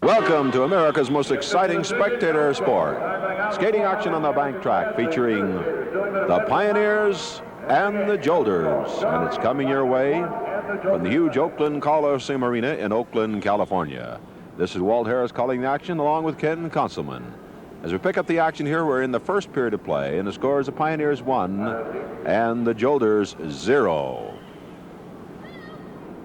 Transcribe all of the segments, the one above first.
Welcome to America's most exciting spectator sport. Skating action on the bank track featuring the Pioneers and the Jolters. And it's coming your way from the huge Oakland Colisum Arena in Oakland, California. This is Walt Harris calling the action along with Ken Conselman. As we pick up the action here, we're in the first period of play, and the score is the Pioneers 1 and the Jolters 0.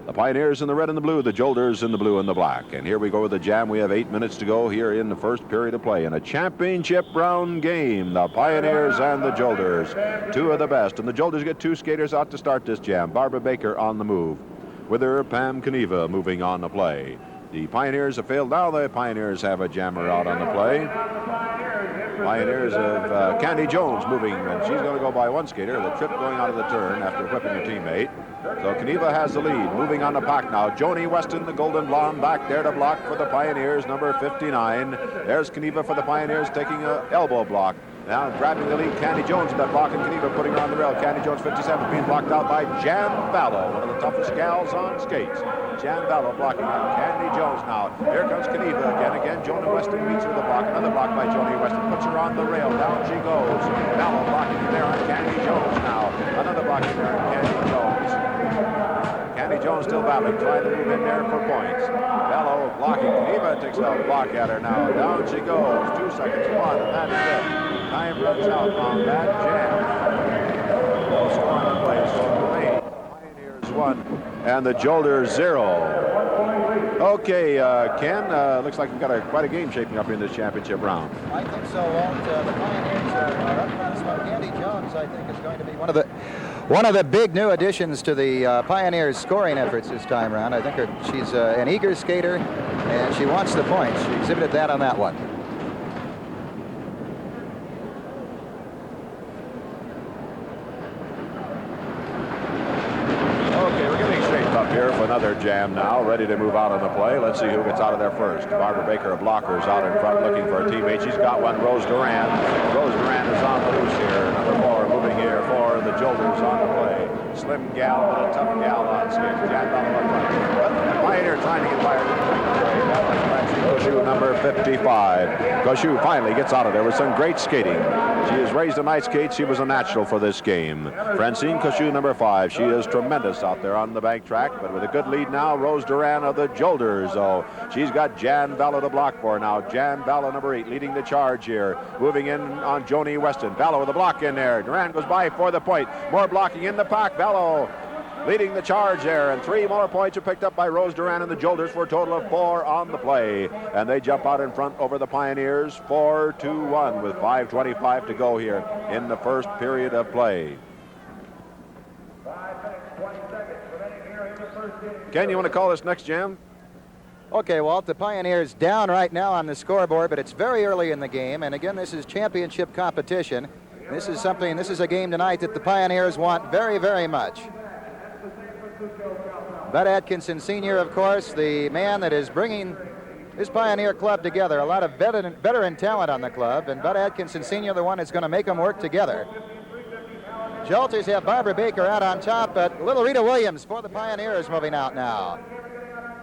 The Pioneers in the red and the blue, the Jolters in the blue and the black. And here we go with the jam. We have 8 minutes to go here in the first period of play in a championship round game. The Pioneers and the Jolters, two of the best. And the Jolters get two skaters out to start this jam. Barbara Baker on the move. With her, Pam Kneva moving on the play. The Pioneers have failed. Now the Pioneers have a jammer out on the play. Pioneers of Candy Jones moving, and she's going to go by one skater. The trip going out of the turn after whipping her teammate. So Kneva has the lead. Moving on the pack now. Joni Weston, the golden blonde, back there to block for the Pioneers, number 59. There's Kneva for the Pioneers taking an elbow block. Now grabbing the lead, Candy Jones in that block, and Kneva putting her on the rail. Candy Jones, 57, being blocked out by Jan Ballo, one of the toughest gals on skates. Jan Ballo blocking on Candy Jones now. Here comes Kneva again. Joni Weston meets her with a block. Another block by Joni Weston. Puts her on the rail. Down she goes. Ballo blocking there on Candy Jones now. Another blocking there on Candy Jones. Candy Jones still battling, trying to move in there for points. Ballo blocking. Kneva takes a block at her now. Down she goes. 2 seconds, one, and that is it. Time runs out on that jam. No score on the place. Pioneers 1 and the Jolters 0. Okay, Ken, looks like we've got quite a game shaping up in this championship round. I think so, Walt. The Pioneers are up front. Candy Jones, I think, is going to be one of the big new additions to the Pioneers' scoring efforts this time around. I think she's an eager skater, and she wants the points. She exhibited that on that one. Here for another jam now, ready to move out on the play. Let's see who gets out of there first. Barbara Baker, a blocker, is out in front looking for a teammate. She's got one, Rose Duran. Rose Duran is on the loose here. Number 4 moving here for the Jolters on the play. Slim gal, but a tough gal on skates. Jan Ballo up front. But the Pioneer trying to get by her. Koshu, number 55. Koshu finally gets out of there with some great skating. She has raised a nice skate. She was a natural for this game. Francine Koshu, number 5. She is tremendous out there on the bank track, but with a good lead now, Rose Duran of the Jolters. So she's got Jan Ballo to block for now. Jan Ballo, number 8, leading the charge here. Moving in on Joni Weston. Ballo with a block in there. Duran goes by for the point. More blocking in the pack. Ballo leading the charge there, and 3 more points are picked up by Rose Duran and the Jolters for a total of 4 on the play. And they jump out in front over the Pioneers 4-2-1 with 5:25 to go here in the first period of play. Ken, you want to call this next jam? Okay, Walt, the Pioneers down right now on the scoreboard, but it's very early in the game, and again, this is championship competition. This is a game tonight that the Pioneers want very, very much. Bud Atkinson Sr., of course, the man that is bringing this Pioneer club together. A lot of veteran talent on the club, and Bud Atkinson Sr., the one that's going to make them work together. Jolters have Barbara Baker out on top, but little Rita Williams for the Pioneers moving out now.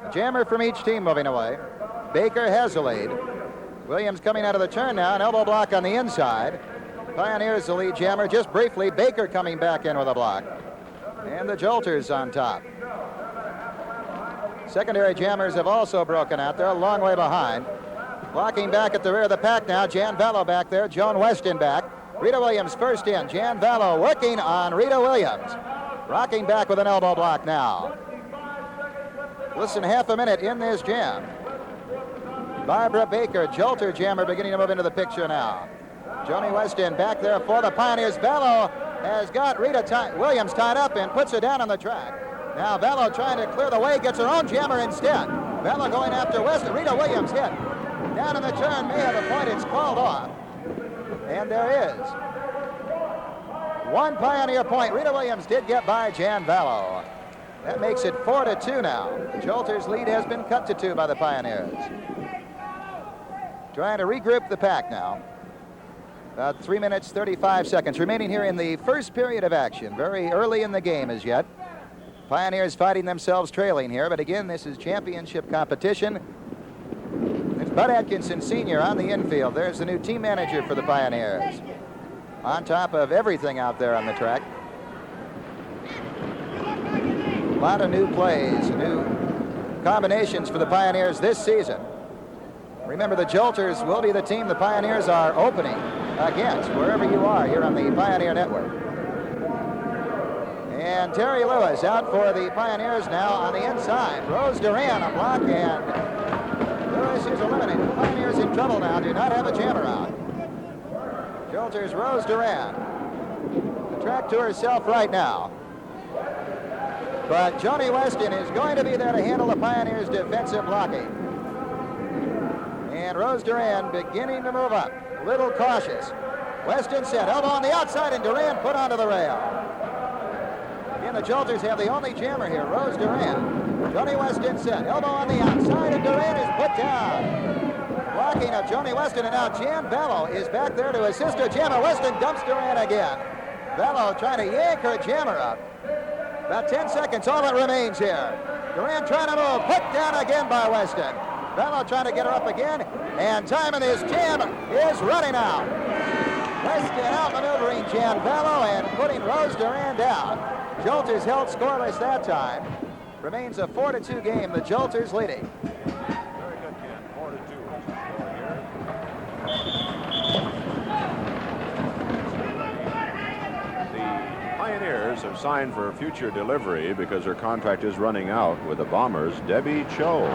A jammer from each team moving away. Baker has the lead. Williams coming out of the turn now, an elbow block on the inside. Pioneers the lead jammer just briefly. Baker coming back in with a block. And the Jolters on top. Secondary jammers have also broken out. They're a long way behind. Blocking back at the rear of the pack now. Jan Ballo back there. Joan Weston back. Rita Williams first in. Jan Ballo working on Rita Williams. Rocking back with an elbow block now. Listen, half a minute in this jam. Barbara Baker, Jolter jammer, beginning to move into the picture now. Joni Weston back there for the Pioneers. Ballo has got Rita Williams tied up and puts her down on the track. Now Ballo trying to clear the way, gets her own jammer instead. Ballo going after Weston. Rita Williams hit. Down in the turn, may have a point. It's called off. And there is. 1 Pioneer point. Rita Williams did get by Jan Ballo. That makes it 4-2 now. Jolter's lead has been cut to 2 by the Pioneers. Trying to regroup the pack now. About 3 minutes, 35 seconds remaining here in the first period of action. Very early in the game as yet. Pioneers fighting themselves trailing here, but again, this is championship competition. Bud Atkinson Sr. on the infield. There's the new team manager for the Pioneers. On top of everything out there on the track. A lot of new plays, new combinations for the Pioneers this season. Remember, the Jolters will be the team the Pioneers are opening against, wherever you are here on the Pioneer Network. And Terry Lewis out for the Pioneers now on the inside. Rose Duran a block, and Lewis is eliminated. The Pioneers in trouble now, do not have a jammer out. Jolters, Rose Duran. The track to herself right now. But Joni Weston is going to be there to handle the Pioneers' defensive blocking. And Rose Duran beginning to move up. A little cautious. Weston set, elbow on the outside, and Duran put onto the rail. Again, the Jolters have the only jammer here, Rose Duran. Joni Weston set, elbow on the outside, and Duran is put down. Blocking of Joni Weston, and now Jan Bello is back there to assist her jammer. Weston dumps Duran again. Bello trying to yank her jammer up. About 10 seconds, all that remains here. Duran trying to move, put down again by Weston. Bello trying to get her up again, and time in this jam is running out. Weston outmaneuvering Jan Bello and putting Rose Duran down. Jolters held scoreless that time. Remains a 4-2 game, the Jolters leading. Very good, Ken. 4-2 here. The Pioneers have signed for future delivery because her contract is running out with the Bombers. Debbie Cho.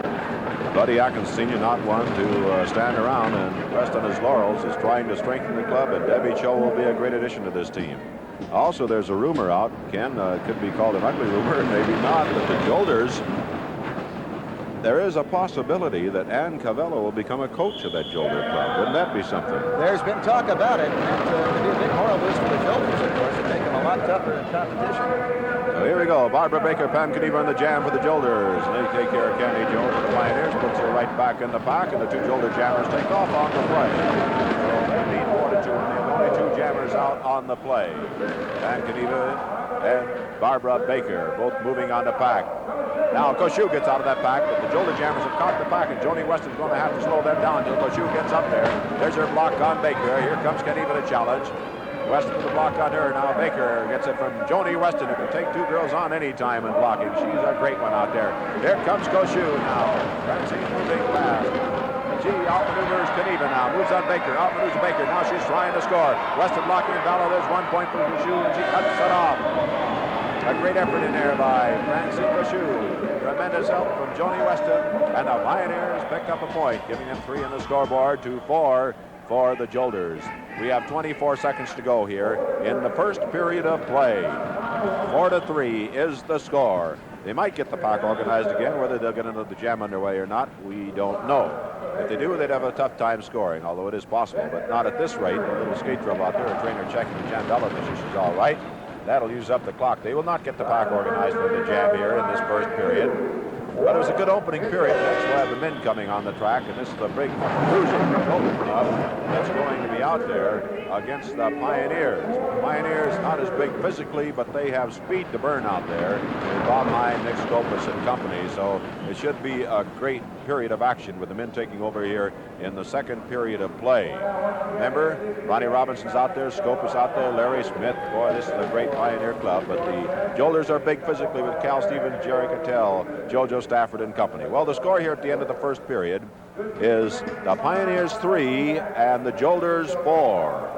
Buddy Atkins Sr., not one to stand around and rest on his laurels, is trying to strengthen the club, and Debbie Cho will be a great addition to this team. Also, there's a rumor out, Ken, could be called an ugly rumor, maybe not, but the Jolters, there is a possibility that Ann Cavello will become a coach of that Jolter club. Wouldn't that be something? There's been talk about it, and that could be a big moral boost for the Jolters, of course, to make them a lot tougher in competition. So here we go. Barbara Baker, Pam Kaniva on the jam for the Jolters. And they take care of Candy Jones for the Pioneers, puts her right back in the pack, and the two Jolter jammers take off on the play. So they lead 4-2, and they have only two jammers out on the play. Pam Kaniva and Barbara Baker both moving on the pack. Now Koshu gets out of that pack, but the Jolter jammers have caught the pack, and Joni Weston's going to have to slow them down until Koshu gets up there. There's her block on Baker. Here comes Kaniva to challenge. Weston with the block on her. Now Baker gets it from Joni Weston, who can take two girls on any time in blocking. She's a great one out there. Here comes Koshu now. Francine moving fast. She outmaneuvers Kaniva now. Moves on Baker. Outmaneuvers Baker. Now she's trying to score. Weston blocking Vallow. There's 1 point for Koshu, and she cuts it off. A great effort in there by Francine Koshu. Tremendous help from Joni Weston, and the Pioneers pick up a point, giving them 3 in the scoreboard to 4 for the Jolters. We have 24 seconds to go here in the first period of play. 4-3 is the score. They might get the pack organized again. Whether they'll get another jam underway or not, we don't know. If they do, they'd have a tough time scoring, although it is possible, but not at this rate. A little skate drill out there, a trainer checking the Jan Bello that she's all right. That'll use up the clock. They will not get the pack organized for the jam here in this first period. But it was a good opening period. Next we'll have the men coming on the track, and this is the big cruising Jolter club that's going to be out there against the Pioneers. Pioneers not as big physically, but they have speed to burn out there. Bob Hine, Nick Scopus and company, so it should be a great period of action with the men taking over here in the second period of play. Remember, Ronnie Robinson's out there, Scopus out there, Larry Smith. Boy, this is a great Pioneer club, but the Jolters are big physically with Cal Stevens, Jerry Cattell, JoJo Stafford and company. Well, the score here at the end of the first period is the Pioneers 3 and the Jolters 4.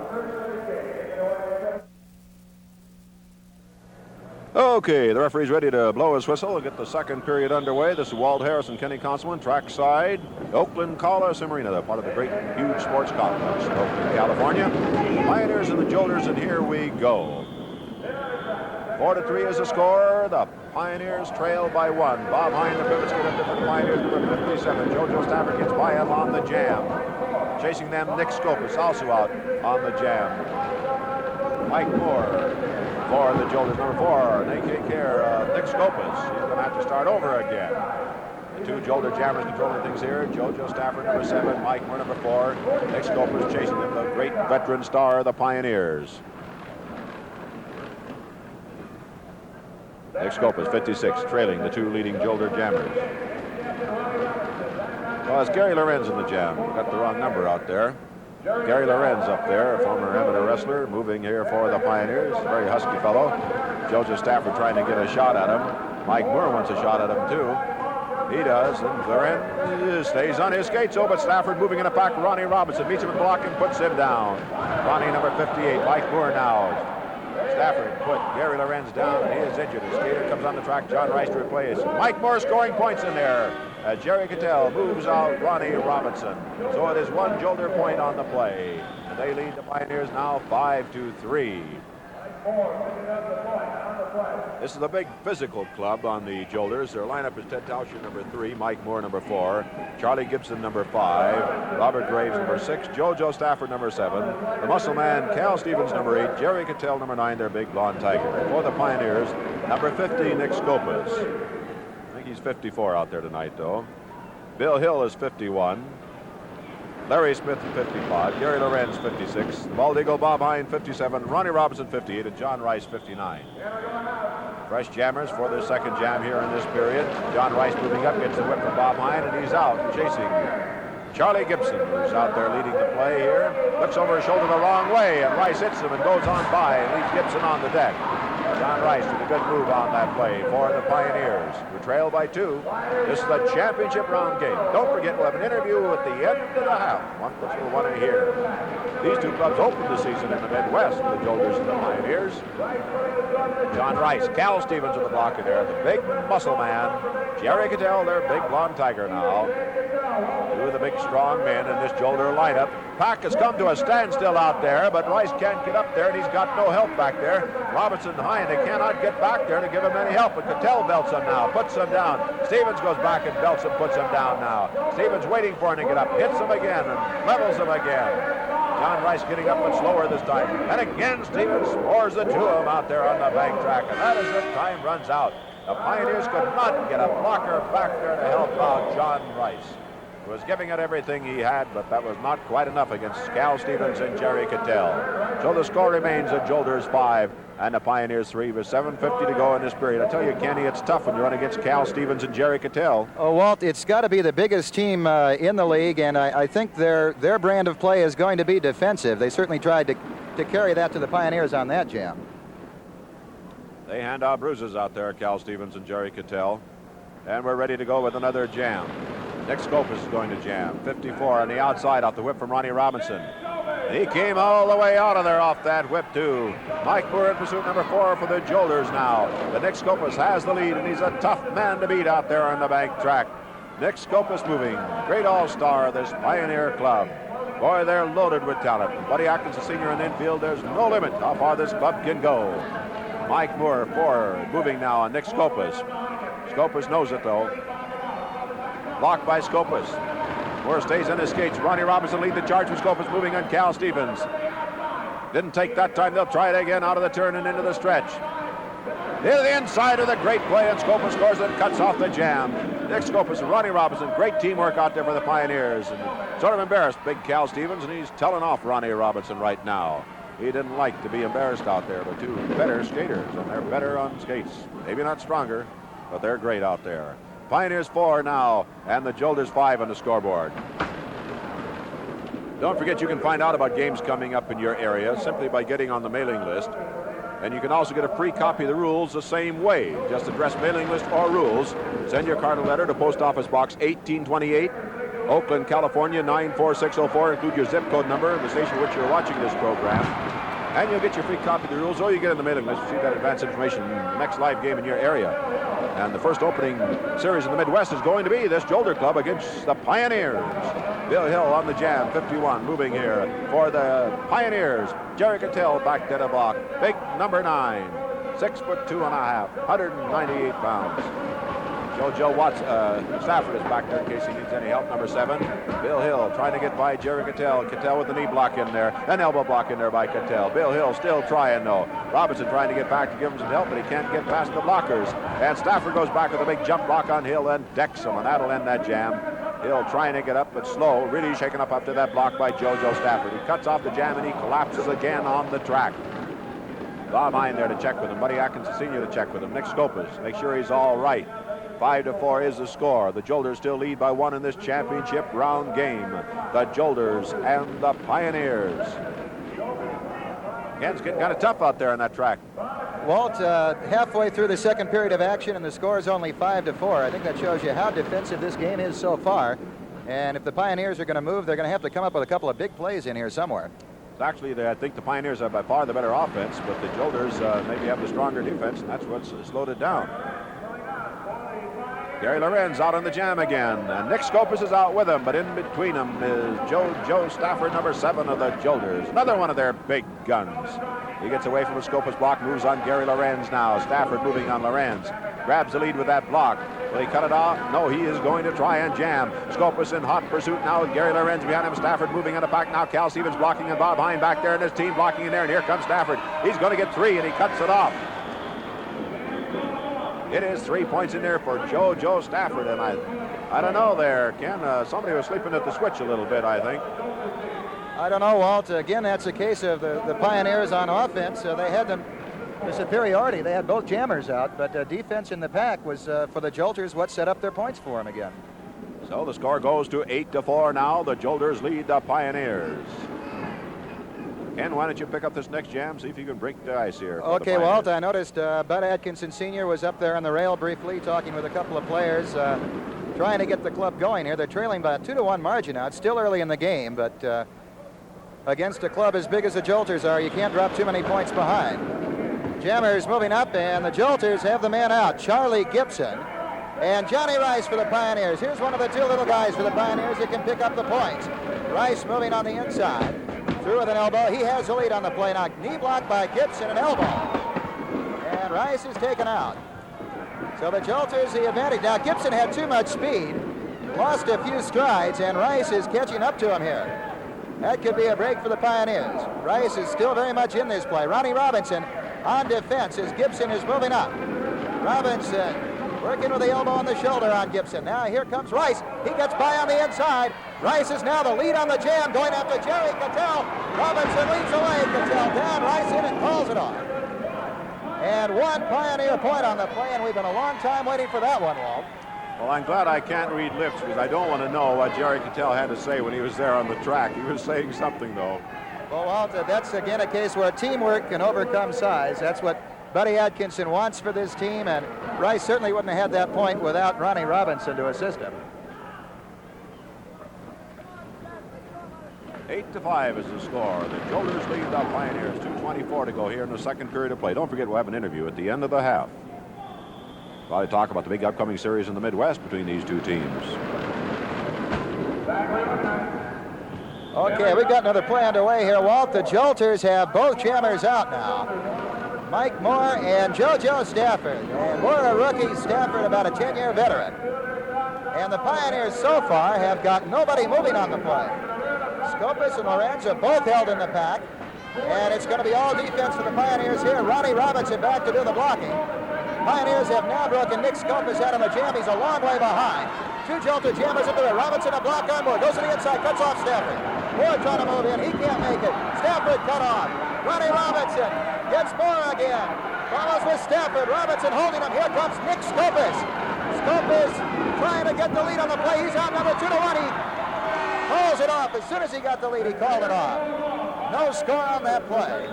Okay, the referee's ready to blow his whistle and get the second period underway. This is Walt Harris and Kenny Consolman, trackside, Oakland Colisum Arena. They're part of the great, huge sports complex in Oakland, California. Pioneers and the Jolters, and here we go. 4-3 is the score. The Pioneers trail by 1. Bob Hine, the pivot skater for the Pioneers, number 57. JoJo Stafford gets by him on the jam. Chasing them, Nick Scopus, also out on the jam. Mike Moore for the Jolters, number 4. They take care of Nick Scopus. He's going to have to start over again. The two Jolter jammers controlling things here. JoJo Stafford, number 7. Mike Moore, number 4. Nick Scopus chasing them, the great veteran star of the Pioneers. Nick Scopus, 56, trailing the two leading Jolter jammers. Well, it's Gary Lorenz in the jam. Got the wrong number out there. Gary Lorenz up there, a former amateur wrestler, moving here for the Pioneers. Very husky fellow. Joseph Stafford trying to get a shot at him. Mike Moore wants a shot at him, too. He does, and Lorenz stays on his skates. Oh, but Stafford moving in a pack. Ronnie Robinson meets him in block and puts him down. Ronnie, number 58. Mike Moore now. Stafford put Gary Lorenz down, and he is injured. The skater comes on the track. John Rice to replace. Mike Moore scoring points in there as Jerry Cattell moves out Ronnie Robinson. So it is 1 Jolter point on the play. And they lead the Pioneers now 5-3. This is a big physical club on the Jolters. Their lineup is Ted Tauscher, number 3, Mike Moore, number 4, Charlie Gibson, number 5, Robert Graves, number 6, Joe Stafford, number 7, the muscle man, Cal Stevens, number 8, Jerry Cattell, number 9, their big blonde tiger. For the Pioneers, number 50, Nick Skopas. I think he's 54 out there tonight, though. Bill Hill is 51. Larry Smith, 55. Gary Lorenz, 56. Bald Eagle Bob Hine, 57. Ronnie Robinson, 58. And John Rice, 59. Fresh jammers for their second jam here in this period. John Rice moving up, gets the whip from Bob Hine, and he's out chasing Charlie Gibson, who's out there leading the play here. Looks over his shoulder the wrong way, and Rice hits him and goes on by and leaves Gibson on the deck. John Rice with a good move on that play for the Pioneers. We trail by 2. This is the championship round game. Don't forget, we'll have an interview at the end of the half. One that you'll want to hear. These two clubs opened the season in the Midwest, the Jolters and the Pioneers. John Rice, Cal Stevens with the block in there, the big muscle man. Jerry Cattell, their big blonde tiger now. 2 of the big strong men in this Jolter lineup. Pack has come to a standstill out there, but Rice can't get up there, and he's got no help back there. Robinson and Hine, they cannot get back there to give him any help, but Cattell belts him now, puts him down. Stevens goes back and belts him, puts him down now. Stevens waiting for him to get up, hits him again, and levels him again. John Rice getting up but slower this time. And again, Stevens scores the 2 of them out there on the bank track, and that is the time runs out. The Pioneers could not get a blocker back there to help out John Rice. He was giving it everything he had, but that was not quite enough against Cal Stevens and Jerry Cattell. So the score remains at Jolters 5 and the Pioneers 3 with 7:50 to go in this period. I tell you, Kenny, it's tough when you run against Cal Stevens and Jerry Cattell. Oh, Walt, it's got to be the biggest team in the league, and I think their brand of play is going to be defensive. They certainly tried to carry that to the Pioneers on that jam. They hand out bruises out there, Cal Stevens and Jerry Cattell. And we're ready to go with another jam. Nick Skopas is going to jam. 54 on the outside off the whip from Ronnie Robinson. He came all the way out of there off that whip, too. Mike Moore in pursuit number 4 for the Jolters now. But Nick Skopas has the lead, and he's a tough man to beat out there on the bank track. Nick Skopas moving. Great all-star of this Pioneer club. Boy, they're loaded with talent. Buddy Atkins, a senior in the infield. There's no limit how far this club can go. Mike Moore forward, moving now on Nick Skopas. Skopas knows it, though. Blocked by Skopas. Moore stays on his skates. Ronnie Robinson lead the charge with Skopas moving on Cal Stevens. Didn't take that time. They'll try it again out of the turn and into the stretch. Into the inside of the great play, and Skopas scores and cuts off the jam. Nick Skopas and Ronnie Robinson. Great teamwork out there for the Pioneers. And sort of embarrassed big Cal Stevens, and he's telling off Ronnie Robinson right now. He didn't like to be embarrassed out there, but 2 better skaters, and they're better on skates. Maybe not stronger, but they're great out there. Pioneers 4 now, and the Jolters 5 on the scoreboard. Don't forget, you can find out about games coming up in your area simply by getting on the mailing list. And you can also get a free copy of the rules the same way. Just address mailing list or rules. Send your card or letter to Post Office Box 1828, Oakland, California 94604. Include your zip code number and the station which you're watching this program. And you'll get your free copy of the rules, or you get in the mailing list to see that advance information in the next live game in your area. And the first opening series in the Midwest is going to be this Jolter club against the Pioneers. Bill Hill on the jam, 51, moving here for the Pioneers. Jerry Cattell back to the block. Big number 9, 6'2½", 198 pounds. Joe Stafford is back there in case he needs any help. Number 7, Bill Hill trying to get by Jerry Cattell. Cattell with the knee block in there, an elbow block in there by Cattell. Bill Hill still trying though. Robinson trying to get back to give him some help, but he can't get past the blockers. And Stafford goes back with a big jump block on Hill and decks him, and that'll end that jam. Hill trying to get up, but slow, really shaken up after that block by Joe Stafford. He cuts off the jam and he collapses again on the track. Bob Hine there to check with him. Buddy Atkins, the senior, to check with him. Nick Skopas, make sure he's all right. 5-4 is the score. The Jolters still lead by 1 in this championship round game. The Jolters and the Pioneers. Again, it's getting kind of tough out there on that track. Walt, halfway through the second period of action, and the score is only 5-4. I think that shows you how defensive this game is so far. And if the Pioneers are going to move, they're going to have to come up with a couple of big plays in here somewhere. Actually, I think the Pioneers are by far the better offense, but the Jolters maybe have the stronger defense, and that's what's slowed it down. Gary Lorenz out on the jam again, and Nick Scopus is out with him, but in between them is Joe Stafford, number 7 of the Jolters. Another one of their big guns. He gets away from a Scopus block, moves on Gary Lorenz now. Stafford moving on Lorenz. Grabs the lead with that block. Will he cut it off? No, he is going to try and jam. Scopus in hot pursuit now with Gary Lorenz behind him. Stafford moving on the back now. Cal Stevens blocking and Bob Hine back there, and his team blocking in there, and here comes Stafford. He's going to get 3, and he cuts it off. It is 3 points in there for Joe Stafford, and I don't know there, Ken. Somebody was sleeping at the switch a little bit, I think. I don't know, Walt. Again, that's a case of the Pioneers on offense. They had the superiority. They had both jammers out, but defense in the pack was, for the Jolters, what set up their points for them again. So the score goes to 8-4 now. The Jolters lead the Pioneers. Ken, why don't you pick up this next jam, see if you can break the ice here. Okay, Walt, I noticed Bud Atkinson Sr. was up there on the rail briefly talking with a couple of players, trying to get the club going here. They're trailing by a 2-1 margin now. It's still early in the game, but against a club as big as the Jolters are, you can't drop too many points behind. Jammers moving up, and the Jolters have the man out, Charlie Gibson, and Johnny Rice for the Pioneers. Here's one of the 2 little guys for the Pioneers that can pick up the points. Rice moving on the inside. Through with an elbow. He has the lead on the play now. Knee block by Gibson, an elbow. And Rice is taken out. So the Jolters the advantage. Now Gibson had too much speed, lost a few strides, and Rice is catching up to him here. That could be a break for the Pioneers. Rice is still very much in this play. Ronnie Robinson on defense as Gibson is moving up. Robinson working with the elbow on the shoulder on Gibson. Now here comes Rice. He gets by on the inside. Rice is now the lead on the jam, going after Jerry Cattell. Robinson leads away. Cattell down. Rice in and calls it off. And 1 Pioneer point on the play, and we've been a long time waiting for that one, Walt. Well, I'm glad I can't read lips, because I don't want to know what Jerry Cattell had to say when he was there on the track. He was saying something, though. Well, Walt, that's again a case where teamwork can overcome size. That's what Buddy Atkinson wants for this team, and Rice certainly wouldn't have had that point without Ronnie Robinson to assist him. 8-5 is the score. The Jolters lead the Pioneers. 2:24 to go here in the second period of play. Don't forget, we'll have an interview at the end of the half. Probably talk about the big upcoming series in the Midwest between these 2 teams. Okay, we've got another play underway here, Walt. The Jolters have both jammers out now. Mike Moore and JoJo Stafford. And Moore a rookie, Stafford about a 10-year veteran. And the Pioneers so far have got nobody moving on the play. Scopus and Lorenz are both held in the pack. And it's going to be all defense for the Pioneers here. Ronnie Robinson back to do the blocking. Pioneers have now broken Nick Scopus out on the jam. He's a long way behind. 2 Jolter jammers into it. Robinson a block on Moore. Goes to the inside, cuts off Stafford. Moore trying to move in. He can't make it. Stafford cut off. Ronnie Robinson gets Moore again. Follows with Stafford. Robinson holding him. Here comes Nick Scopus. Scopus trying to get the lead on the play. He's out number 2-1. He calls it off. As soon as he got the lead, he called it off. No score on that play.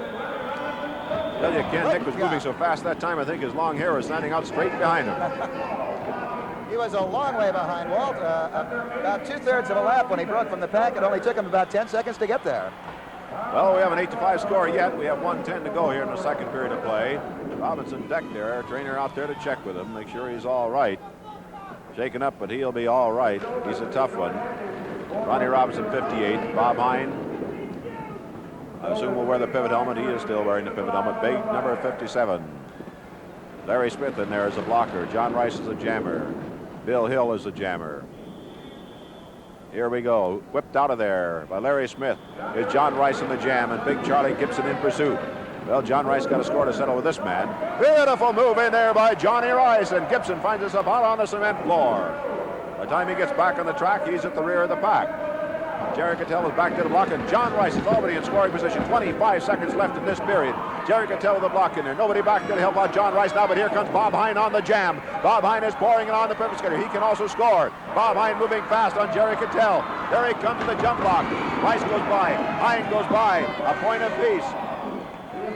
Tell you, Ken, Nick was moving so fast that time, I think his long hair was standing out straight behind him. He was a long way behind Walt, about 2/3 of a lap when he broke from the pack. It only took him about 10 seconds to get there. Well, we have an 8-5 score yet. We have 1:10 to go here in the second period of play. Robinson decked there, trainer out there to check with him, make sure he's all right. Shaken up, but he'll be all right. He's a tough one. Ronnie Robinson, 58. Bob Hine, I assume will wear the pivot helmet. He is still wearing the pivot helmet. Big number 57. Larry Smith in there as a blocker. John Rice is a jammer. Bill Hill is a jammer. Here we go. Whipped out of there by Larry Smith is John Rice in the jam, and big Charlie Gibson in pursuit. Well, John Rice got a score to settle with this man. Beautiful move in there by Johnny Rice, and Gibson finds himself out on the cement floor. By the time he gets back on the track, he's at the rear of the pack. Jerry Cattell is back to the block, and John Rice is already in scoring position. 25 seconds left in this period. Jerry Cattell with the block in there. Nobody back there to help out John Rice now, but here comes Bob Hine on the jam. Bob Hine is pouring it on the pivot skater. He can also score. Bob Hine moving fast on Jerry Cattell. There he comes to the jump block. Rice goes by. Hine goes by. A point apiece.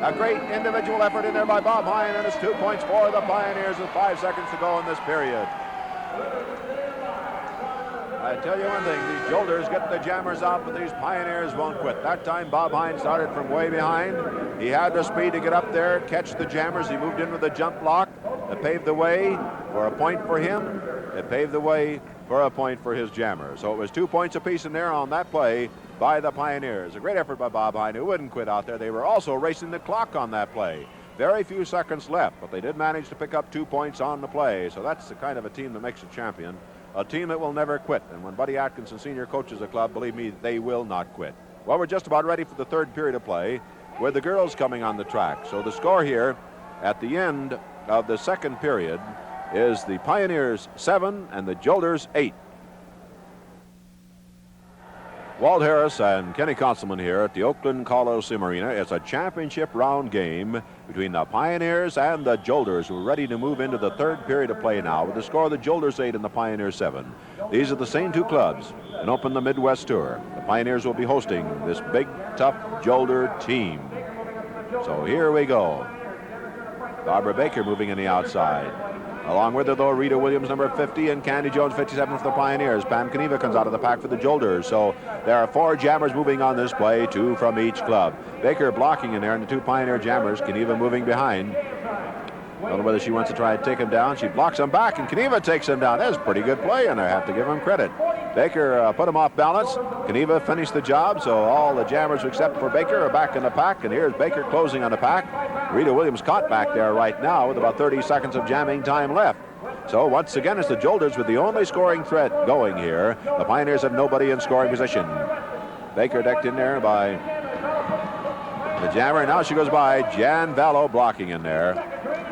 A great individual effort in there by Bob Hine, and it's 2 points for the Pioneers with 5 seconds to go in this period. I tell you one thing, these Jolters get the jammers out, but these Pioneers won't quit. That time Bob Hine started from way behind. He had the speed to get up there, catch the jammers. He moved in with the jump block. It paved the way for a point for him. It paved the way for a point for his jammer. So it was 2 points apiece in there on that play by the Pioneers. A great effort by Bob Hine, who wouldn't quit out there. They were also racing the clock on that play. Very few seconds left, but they did manage to pick up 2 points on the play. So that's the kind of a team that makes a champion. A team that will never quit. And when Buddy Atkinson Sr. coaches a club, believe me, they will not quit. Well, we're just about ready for the third period of play with the girls coming on the track. So the score here at the end of the second period is the Pioneers 7 and the Jolters 8. Walt Harris and Kenny Conselman here at the Oakland Colisum Arena. It's a championship round game between the Pioneers and the Jolters, who are ready to move into the third period of play now with the score of the Jolters 8 and the Pioneers 7. These are the same two clubs and open the Midwest Tour. The Pioneers will be hosting this big, tough Jolter team. So here we go. Barbara Baker moving in the outside. Along with her, though, Rita Williams, number 50, and Candy Jones, 57 for the Pioneers. Pam Kaniva comes out of the pack for the Jolters. So there are 4 jammers moving on this play, 2 from each club. Baker blocking in there, and the 2 Pioneer jammers. Kaniva moving behind. I don't know whether she wants to try and take him down. She blocks him back, and Kaniva takes him down. That's a pretty good play, and I have to give him credit. Baker put him off balance. Kaniva finished the job, so all the jammers except for Baker are back in the pack, and here's Baker closing on the pack. Rita Williams caught back there right now with about 30 seconds of jamming time left. So once again, it's the Jolters with the only scoring threat going here. The Pioneers have nobody in scoring position. Baker decked in there by the jammer. Now she goes by Jan Vallow blocking in there.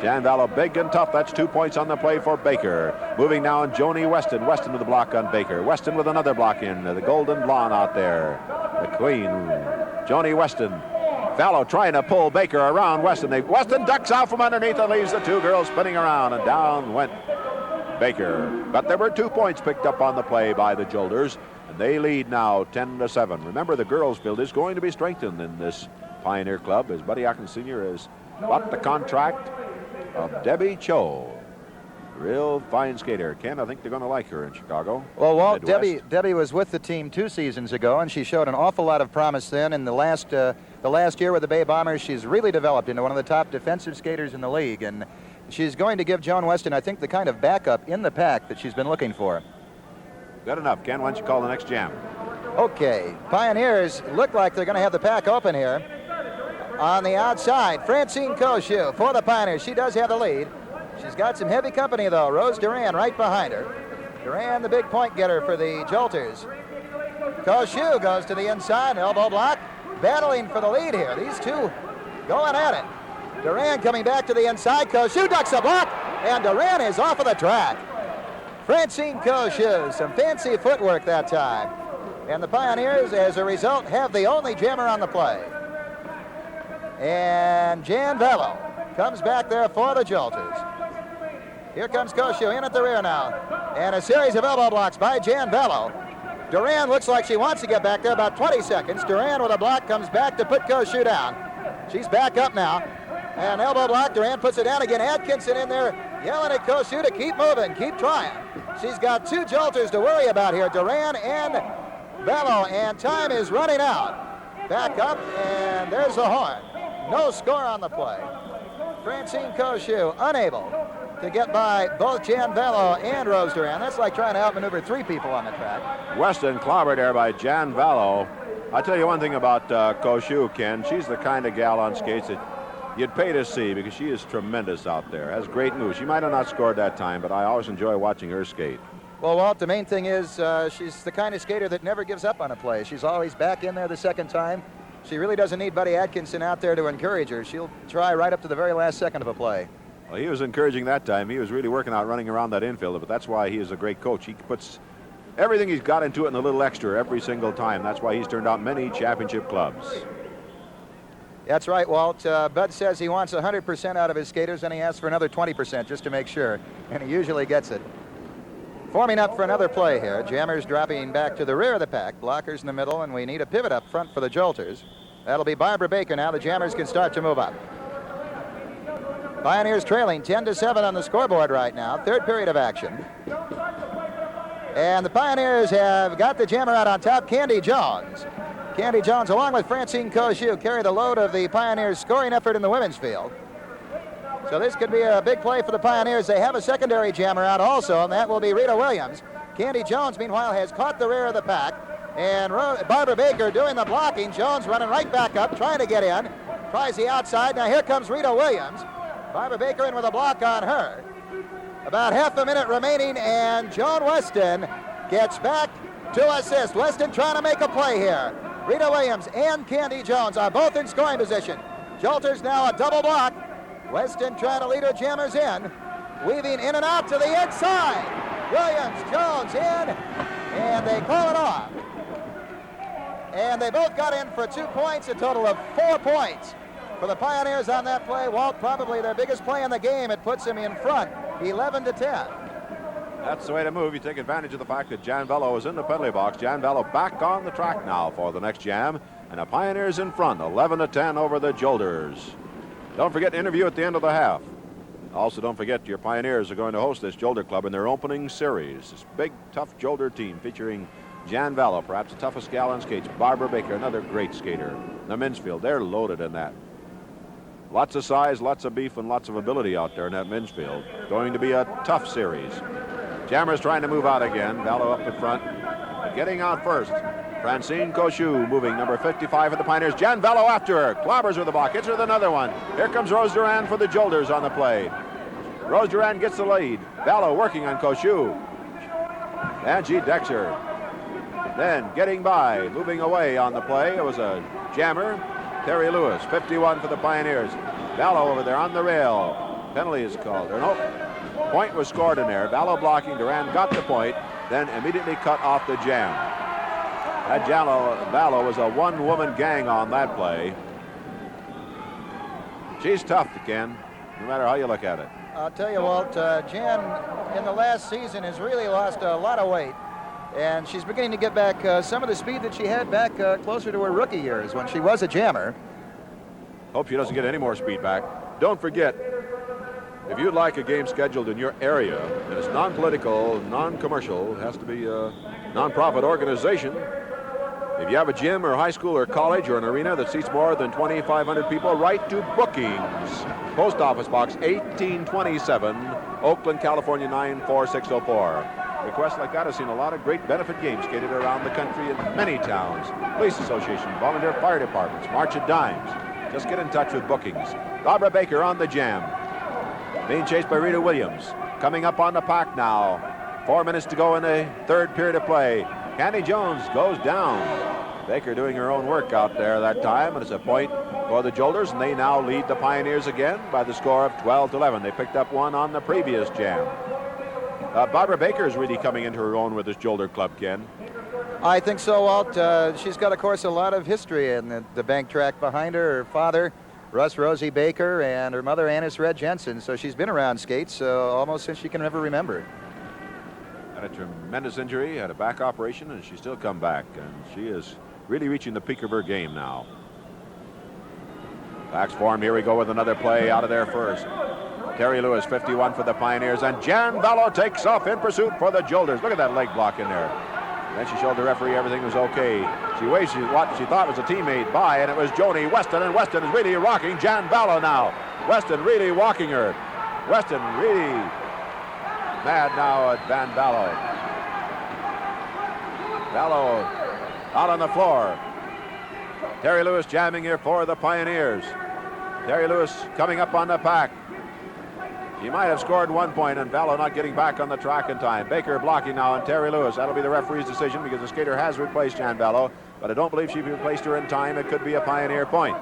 Jan Vallow big and tough. That's 2 points on the play for Baker. Moving now on Joni Weston. Weston with the block on Baker. Weston with another block in. The golden blonde out there. The queen. Joni Weston. Vallow trying to pull Baker around Weston. Weston ducks out from underneath and leaves the 2 girls spinning around, and down went Baker. But there were 2 points picked up on the play by the Jolters, and they lead now 10-7. Remember, the girls' field is going to be strengthened in this Pioneer club, as Buddy Atkinson Sr. has got the contract of Debbie Cho. Real fine skater. Ken, I think they're going to like her in Chicago. Well, Walt, Debbie was with the team 2 seasons ago, and she showed an awful lot of promise then. In the last year with the Bay Bombers, she's really developed into one of the top defensive skaters in the league, and she's going to give Joan Weston, I think, the kind of backup in the pack that she's been looking for. Good enough. Ken, why don't you call the next jam? Okay, Pioneers look like they're going to have the pack open here. On the outside, Francine Koshu for the Pioneers. She does have the lead. She's got some heavy company, though. Rose Duran right behind her. Duran, the big point getter for the Jolters. Koshu goes to the inside, elbow block, battling for the lead here. These 2 going at it. Duran coming back to the inside. Koshu ducks the block, and Duran is off of the track. Francine Koshu, some fancy footwork that time. And the Pioneers, as a result, have the only jammer on the play. And Jan Vallow comes back there for the Jolters. Here comes Koshu in at the rear now. And a series of elbow blocks by Jan Vallow. Duran looks like she wants to get back there, about 20 seconds. Duran with a block comes back to put Koshu down. She's back up now. And elbow block, Duran puts it down again. Atkinson in there yelling at Koshu to keep moving, keep trying. She's got 2 Jolters to worry about here, Duran and Vallow, and time is running out. Back up, and there's the horn. No score on the play. Francine Koshu unable to get by both Jan Vallow and Rose Duran. That's like trying to outmaneuver 3 people on the track. Weston clobbered there by Jan Vallow. I'll tell you one thing about Koshu, Ken. She's the kind of gal on skates that you'd pay to see, because she is tremendous out there. Has great moves. She might have not scored that time, but I always enjoy watching her skate. Well, Walt, the main thing is she's the kind of skater that never gives up on a play. She's always back in there the second time. She really doesn't need Buddy Atkinson out there to encourage her. She'll try right up to the very last second of a play. Well, he was encouraging that time. He was really working out running around that infield, but that's why he is a great coach. He puts everything he's got into it and a little extra every single time. That's why he's turned out many championship clubs. That's right, Walt. Bud says he wants 100% out of his skaters, and he asks for another 20% just to make sure, and he usually gets it. Forming up for another play here. Jammers dropping back to the rear of the pack. Blockers in the middle, and we need a pivot up front for the Jolters. That'll be Barbara Baker now. The Jammers can start to move up. Pioneers trailing 10-7 on the scoreboard right now. Third period of action. And the Pioneers have got the jammer out on top, Candy Jones. Candy Jones, along with Francine Cochu, carry the load of the Pioneers' scoring effort in the women's field. So this could be a big play for the Pioneers. They have a secondary jammer out also, and that will be Rita Williams. Candy Jones, meanwhile, has caught the rear of the pack. And Barbara Baker doing the blocking. Jones running right back up, trying to get in. Tries the outside. Now here comes Rita Williams. Barbara Baker in with a block on her. About half a minute remaining, and Joan Weston gets back to assist. Weston trying to make a play here. Rita Williams and Candy Jones are both in scoring position. Jolters now a double block. Weston trying to lead her jammers in. Weaving in and out to the inside. Williams, Jones in, and they call it off. And they both got in for 2 points, a total of 4 points for the Pioneers on that play. Walt, probably their biggest play in the game. It puts them in front, 11-10. That's the way to move. You take advantage of the fact that Jan Bello is in the penalty box. Jan Bello back on the track now for the next jam. And the Pioneers in front, 11-10 over the Jolters. Don't forget the interview at the end of the half. Also, don't forget your Pioneers are going to host this Jolter Club in their opening series. This big, tough Jolter team featuring Jan Bello, perhaps the toughest gal on skates. Barbara Baker, another great skater. The men's field, they're loaded in that. Lots of size, lots of beef, and lots of ability out there in that men's field. Going to be a tough series. Jammers trying to move out again. Bello up in front. Getting out first. Francine Cochu moving, number 55 for the Pioneers. Jan Bello after her. Clobbers with the block. Hits her with another one. Here comes Rose Duran for the Jolters on the play. Rose Duran gets the lead. Bello working on Cochu. And she decks her. Then getting by, moving away on the play. It was a jammer. Terry Lewis, 51 for the Pioneers. Bello over there on the rail. Penalty is called. Or no, point was scored in there. Bello blocking. Duran got the point, then immediately cut off the jam. That Bello was a one-woman gang on that play. She's tough, Ken, no matter how you look at it. I'll tell you, Walt, Jan in the last season has really lost a lot of weight. And she's beginning to get back some of the speed that she had back closer to her rookie years when she was a jammer. Hope she doesn't get any more speed back. Don't forget, if you'd like a game scheduled in your area, and it's non-political, non-commercial, it has to be a non-profit organization. If you have a gym or high school or college or an arena that seats more than 2,500 people, write to Bookings. Post Office Box 1827, Oakland, California 94604. Requests like that have seen a lot of great benefit games skated around the country in many towns. Police Association, volunteer fire departments, March of Dimes. Just get in touch with Bookings. Barbara Baker on the jam. Being chased by Rita Williams. Coming up on the pack now. 4 minutes to go in the third period of play. Candy Jones goes down. Baker doing her own work out there that time, and it's a point for the Jolters, and they now lead the Pioneers again by the score of 12-11. They picked up one on the previous jam. Barbara Baker is really coming into her own with this Jolter club, Ken. I think so, Walt. She's got, of course, a lot of history in the bank track behind her. Her father, Russ Rosie Baker, and her mother, Annis Red Jensen. So she's been around skates almost since she can ever remember. Had a tremendous injury, had a back operation, and she's still come back. And she is really reaching the peak of her game now. Backs formed. Here we go with another play out of there first. Terry Lewis, 51 for the Pioneers, and Jan Bello takes off in pursuit for the Jolters. Look at that leg block in there. Then she showed the referee everything was okay. She waved what she thought was a teammate by, and it was Joni Weston, and Weston is really rocking Jan Bello now. Weston really walking her. Weston really mad now at Van Bello. Bello out on the floor. Terry Lewis jamming here for the Pioneers. Terry Lewis coming up on the pack. He might have scored 1 point, and Bello not getting back on the track in time. Baker blocking now, and Terry Lewis. That'll be the referee's decision because the skater has replaced Jan Bello, but I don't believe she replaced her in time. It could be a Pioneer point.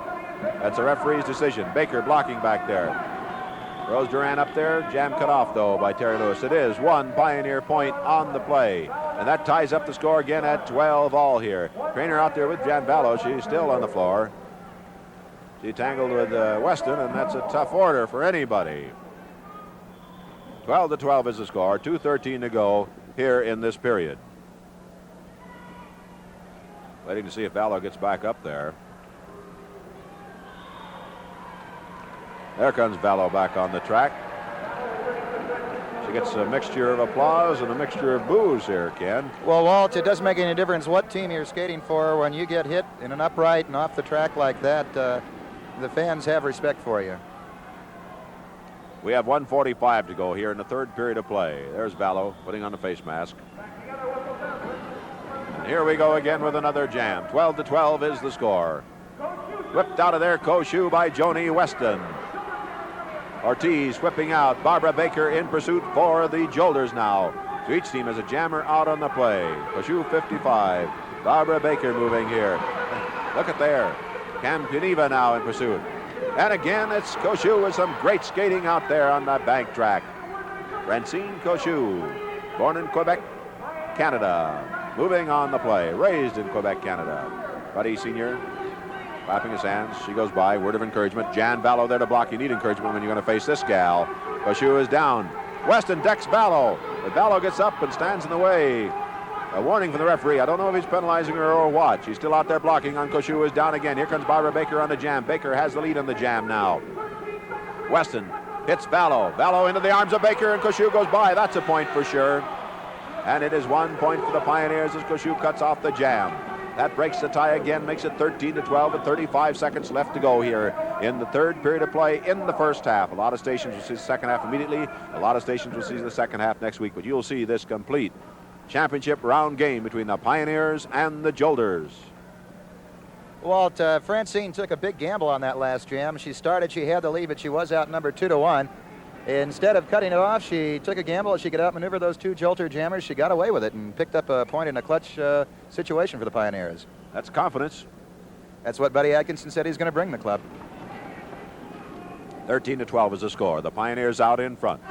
That's a referee's decision. Baker blocking back there. Rose Duran up there. Jam cut off, though, by Terry Lewis. It is 1 Pioneer point on the play. And that ties up the score again at 12 all here. Trainer out there with Jan Vallow. She's still on the floor. She tangled with Weston, and that's a tough order for anybody. 12-12 is the score. 2:13 to go here in this period. Waiting to see if Vallow gets back up there. There comes Vallow back on the track. She gets a mixture of applause and a mixture of boos here, Ken. Well, Walt, it doesn't make any difference what team you're skating for. When you get hit in an upright and off the track like that, the fans have respect for you. We have 1:45 to go here in the third period of play. There's Vallow putting on the face mask. And here we go again with another jam. 12-12 is the score. Whipped out of there, Koshu by Joni Weston. Ortiz whipping out. Barbara Baker in pursuit for the Jolters now. So each team has a jammer out on the play. Koshu 55. Barbara Baker moving here. Look at there. Cam Geneva now in pursuit. And again, it's Koshu with some great skating out there on the bank track. Francine Koshu, born in Quebec, Canada. Moving on the play. Raised in Quebec, Canada. Buddy Sr. clapping his hands. She goes by. Word of encouragement. Jan Vallow there to block. You need encouragement when you're going to face this gal. Koshu is down. Weston decks Vallow. But Vallow gets up and stands in the way. A warning from the referee. I don't know if he's penalizing her or what. She's still out there blocking on Koshu, is down again. Here comes Barbara Baker on the jam. Baker has the lead on the jam now. Weston hits Vallow. Vallow into the arms of Baker, and Koshu goes by. That's a point for sure. And it is 1 point for the Pioneers as Koshu cuts off the jam. That breaks the tie again, makes it 13-12 with 35 seconds left to go here in the third period of play in the first half. A lot of stations will see the second half immediately. A lot of stations will see the second half next week, but you'll see this complete championship round game between the Pioneers and the Jolters. Walt, Francine took a big gamble on that last jam. She started, she had the lead, but she was outnumbered 2-1. Instead of cutting it off, she took a gamble. She could outmaneuver those two Jolter jammers. She got away with it and picked up a point in a clutch situation for the Pioneers. That's confidence. That's what Buddy Atkinson said he's going to bring the club. 13-12 is the score. The Pioneers out in front.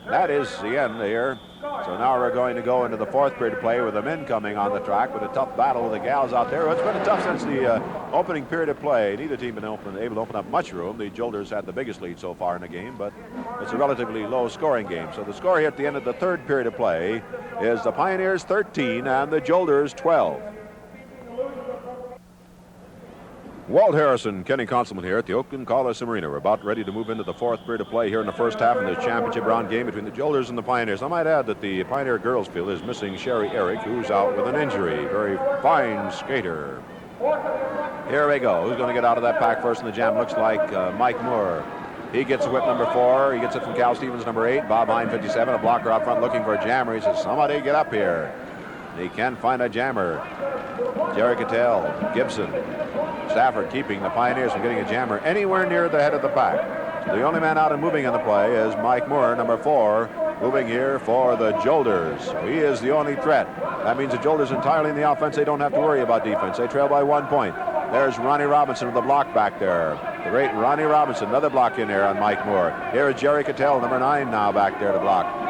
That is the end here. So now we're going to go into the fourth period of play with the men coming on the track with a tough battle with the gals out there. It's been tough since the opening period of play. Neither team been able to open up much room. The Jolters had the biggest lead so far in the game, but it's a relatively low scoring game. So the score here at the end of the third period of play is the Pioneers 13 and the Jolters 12. Walt Harrison, Kenny Consulman here at the Oakland Colisum Arena. We're about ready to move into the fourth period of play here in the first half in the championship round game between the Jolters and the Pioneers. I might add that the Pioneer girls field is missing Sherry Eric, who's out with an injury. Very fine skater. Here we go. Who's going to get out of that pack first in the jam? Looks like Mike Moore. He gets whip number 4. He gets it from Cal Stevens, number 8. Bob Hine, 57. A blocker out front looking for a jammer. He says, somebody get up here. He can find a jammer. Jerry Cattell, Gibson, Stafford keeping the Pioneers from getting a jammer anywhere near the head of the pack. So the only man out and moving on the play is Mike Moore, number 4, moving here for the Jolters. He is the only threat. That means the Jolters entirely in the offense. They don't have to worry about defense. They trail by 1 point. There's Ronnie Robinson with the block back there. The great Ronnie Robinson, another block in there on Mike Moore. Here is Jerry Cattell, number 9 now back there to block.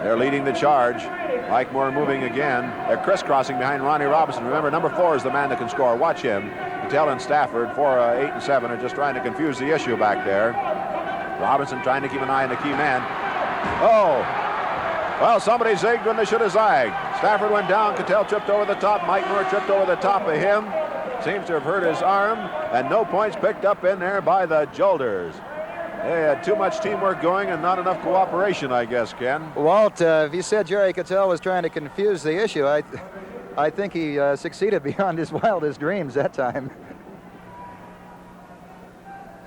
They're leading the charge. Mike Moore moving again. They're crisscrossing behind Ronnie Robinson. Remember, number 4 is the man that can score. Watch him. Cattell and Stafford, 4, 8, and 7, are just trying to confuse the issue back there. Robinson trying to keep an eye on the key man. Oh! Well, somebody zigged when they should have zagged. Stafford went down. Cattell tripped over the top. Mike Moore tripped over the top of him. Seems to have hurt his arm. And no points picked up in there by the Jolters. They had too much teamwork going and not enough cooperation, I guess, Ken. Walt, if you said Jerry Cattell was trying to confuse the issue, I think he succeeded beyond his wildest dreams that time.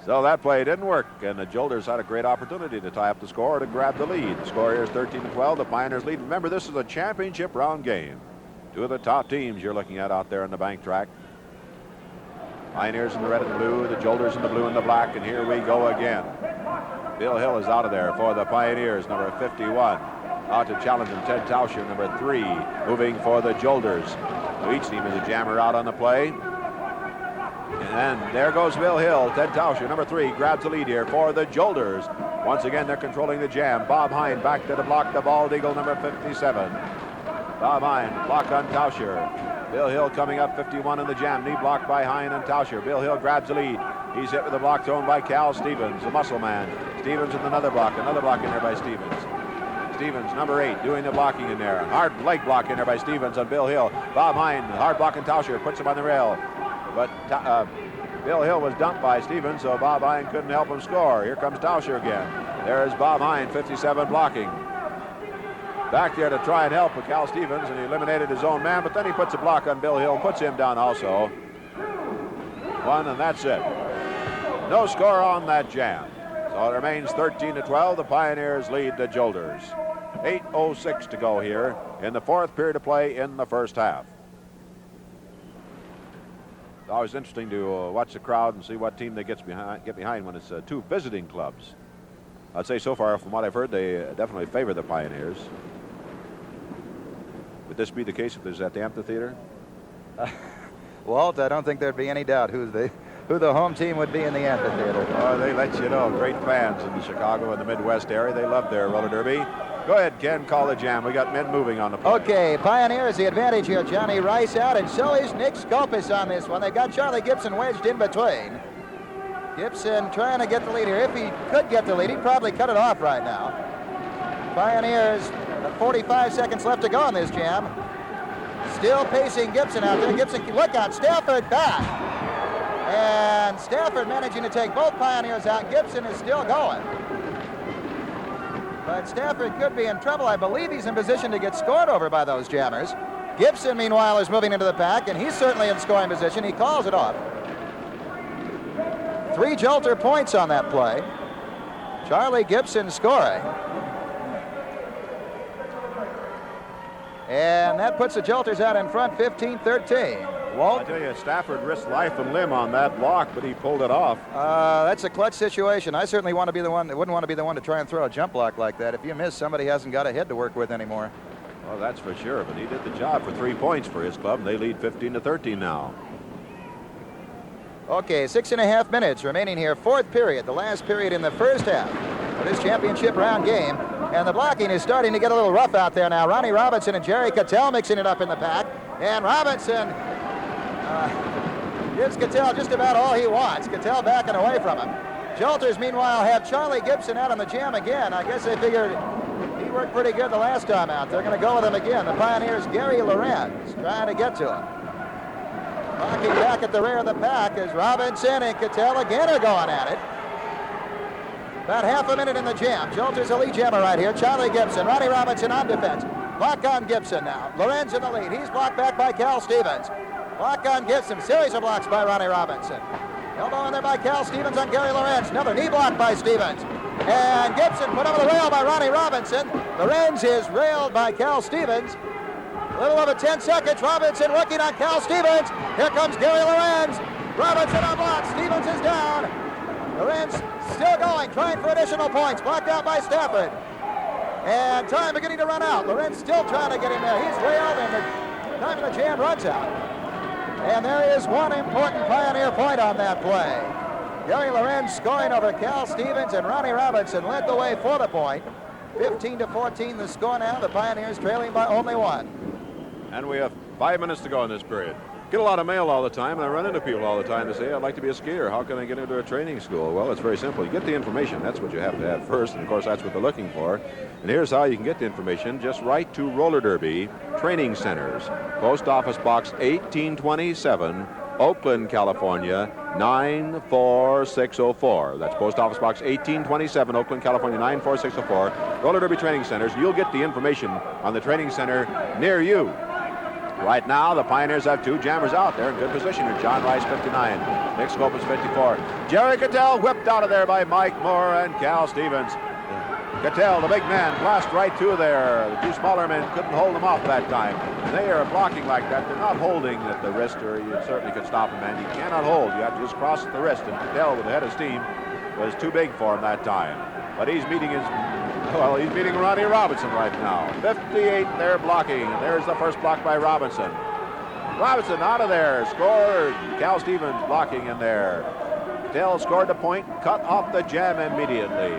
So that play didn't work, and the Jolters had a great opportunity to tie up the score to grab the lead. The score here is 13-12. The Pioneers lead. Remember, this is a championship round game. Two of the top teams you're looking at out there on the bank track. Pioneers in the red and the blue, the Jolters in the blue and the black, and here we go again. Bill Hill is out of there for the Pioneers, number 51. Out to challenge him, Ted Tauscher, number 3, moving for the Jolters. So each team is a jammer out on the play. And there goes Bill Hill. Ted Tauscher, number 3, grabs the lead here for the Jolters. Once again, they're controlling the jam. Bob Hine back to the block, the bald eagle, number 57. Bob Hine, block on Tauscher. Bill Hill coming up, 51 in the jam. Knee blocked by Hine and Tauscher. Bill Hill grabs the lead. He's hit with a block thrown by Cal Stevens, the muscle man. Stevens with another block in there by Stevens. Stevens, number 8, doing the blocking in there. Hard leg block in there by Stevens on Bill Hill. Bob Hine, hard block on Tauscher, puts him on the rail. But Bill Hill was dumped by Stevens, so Bob Hine couldn't help him score. Here comes Tauscher again. There's Bob Hine, 57, blocking. Back there to try and help with Cal Stevens, and he eliminated his own man, but then he puts a block on Bill Hill, puts him down also. 1, and that's it. No score on that jam. So it remains 13-12. The Pioneers lead the Jolters. 8:06 to go here in the 4th period of play in the first half. It's always interesting to watch the crowd and see what team they get behind when it's 2 visiting clubs. I'd say so far, from what I've heard, they definitely favor the Pioneers. Would this be the case if it was at the amphitheater? Walt, I don't think there'd be any doubt who the home team would be in the amphitheater. Oh, they let you know. Great fans in the Chicago and the Midwest area. They love their roller derby. Go ahead, Ken, call the jam. We got men moving on the play. Okay, Pioneers the advantage here. Johnny Rice out, and so is Nick Scopus on this one. They got Charlie Gibson wedged in between. Gibson trying to get the lead here. If he could get the lead, he'd probably cut it off right now. Pioneers, 45 seconds left to go in this jam. Still pacing Gibson out there. Gibson, look out, Stafford back. And Stafford managing to take both Pioneers out. Gibson is still going. But Stafford could be in trouble. I believe he's in position to get scored over by those jammers. Gibson, meanwhile, is moving into the pack, and he's certainly in scoring position. He calls it off. 3 Jolter points on that play. Charlie Gibson scoring. And that puts the Jolters out in front, 15-13. Walt? I tell you, Stafford risked life and limb on that block, but he pulled it off. That's a clutch situation. I certainly wouldn't want to be the one to try and throw a jump block like that. If you miss, somebody hasn't got a head to work with anymore. Well, that's for sure, but he did the job for 3 points for his club. They lead 15-13 now. Okay, 6.5 minutes remaining here. 4th period, the last period in the first half of this championship round game. And the blocking is starting to get a little rough out there now. Ronnie Robinson and Jerry Cattell mixing it up in the pack. And Robinson gives Cattell just about all he wants. Cattell backing away from him. Jolters, meanwhile, have Charlie Gibson out on the jam again. I guess they figured he worked pretty good the last time out. They're going to go with him again. The Pioneers' Gary Lorenz trying to get to him. Blocking back at the rear of the pack as Robinson and Cattell again are going at it. About half a minute in the jam. Jolters a lead jammer right here. Charlie Gibson, Ronnie Robinson on defense. Block on Gibson now. Lorenz in the lead. He's blocked back by Cal Stevens. Block on Gibson. Series of blocks by Ronnie Robinson. Elbow in there by Cal Stevens on Gary Lorenz. Another knee block by Stevens. And Gibson put over the rail by Ronnie Robinson. Lorenz is railed by Cal Stevens. A little over 10 seconds. Robinson working on Cal Stevens. Here comes Gary Lorenz. Robinson on block. Stevens is down. Lorenz still going, trying for additional points. Blocked out by Stafford. And time beginning to run out. Lorenz still trying to get in there. He's railed, and the time of the jam runs out. And there is one important Pioneer point on that play. Gary Lorenz scoring over Cal Stevens, and Ronnie Robinson led the way for the point. 15-14 the score now. The Pioneers trailing by only 1. And we have 5 minutes to go in this period. Get a lot of mail all the time, and I run into people all the time to say, I'd like to be a skier. How can I get into a training school? Well, it's very simple. You get the information. That's what you have to have first, and of course, that's what they're looking for. And here's how you can get the information. Just write to Roller Derby Training Centers, Post Office Box 1827, Oakland, California, 94604. That's Post Office Box 1827, Oakland, California, 94604. Roller Derby Training Centers. You'll get the information on the training center near you. Right now, the Pioneers have 2 jammers out there in good position here. John Rice, 59. Nick Scopus, 54. Jerry Cattell whipped out of there by Mike Moore and Cal Stevens. Cattell, the big man, blast right through there. The 2 smaller men couldn't hold him off that time. They are blocking like that. They're not holding at the wrist, or you certainly could stop him, and you cannot hold. You have to just cross at the wrist, and Cattell, with the head of steam, was too big for him that time. But he's meeting Ronnie Robinson right now. 58 there blocking. There's the first block by Robinson. Robinson out of there, scored. Cal Stevens blocking in there. Cattell scored the point, cut off the jam immediately.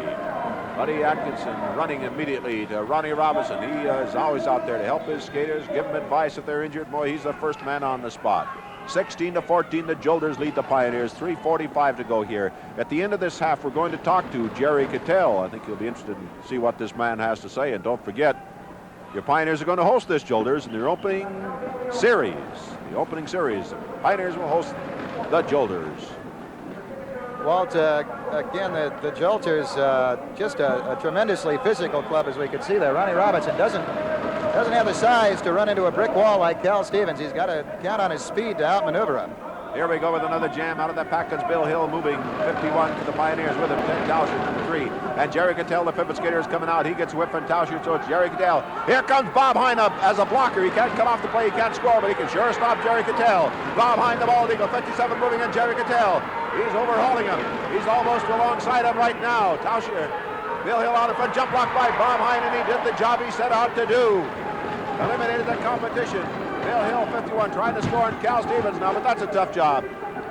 Buddy Atkinson running immediately to Ronnie Robinson. He is always out there to help his skaters, give them advice if they're injured. Boy, he's the first man on the spot. 16-14, the Jolters lead the Pioneers. 3:45 to go here. At the end of this half, we're going to talk to Jerry Cattell. I think you'll be interested to see what this man has to say. And don't forget, your Pioneers are going to host this Jolters in their opening series. The opening series, the Pioneers will host the Jolters. Walt, again, the Jolters, just a tremendously physical club, as we could see there. Ronnie Robinson doesn't have the size to run into a brick wall like Cal Stevens. He's got to count on his speed to outmaneuver him. Here we go with another jam out of the pack. It's Bill Hill moving 51 to the Pioneers with him. Ted Tauscher, number 3. And Jerry Cattell, the pivot skater, is coming out. He gets whipped from Tauscher, so it's Jerry Cattell. Here comes Bob Hine up as a blocker. He can't cut off the play. He can't score, but he can sure stop Jerry Cattell. Bob Hine, the bald eagle, 57 moving in. Jerry Cattell. He's overhauling him. He's almost alongside him right now. Tauscher, Bill Hill out in front. Jump block by Bob Hine, and he did the job he set out to do. Eliminated the competition. Bill Hill, 51, trying to score on Cal Stevens now, but that's a tough job.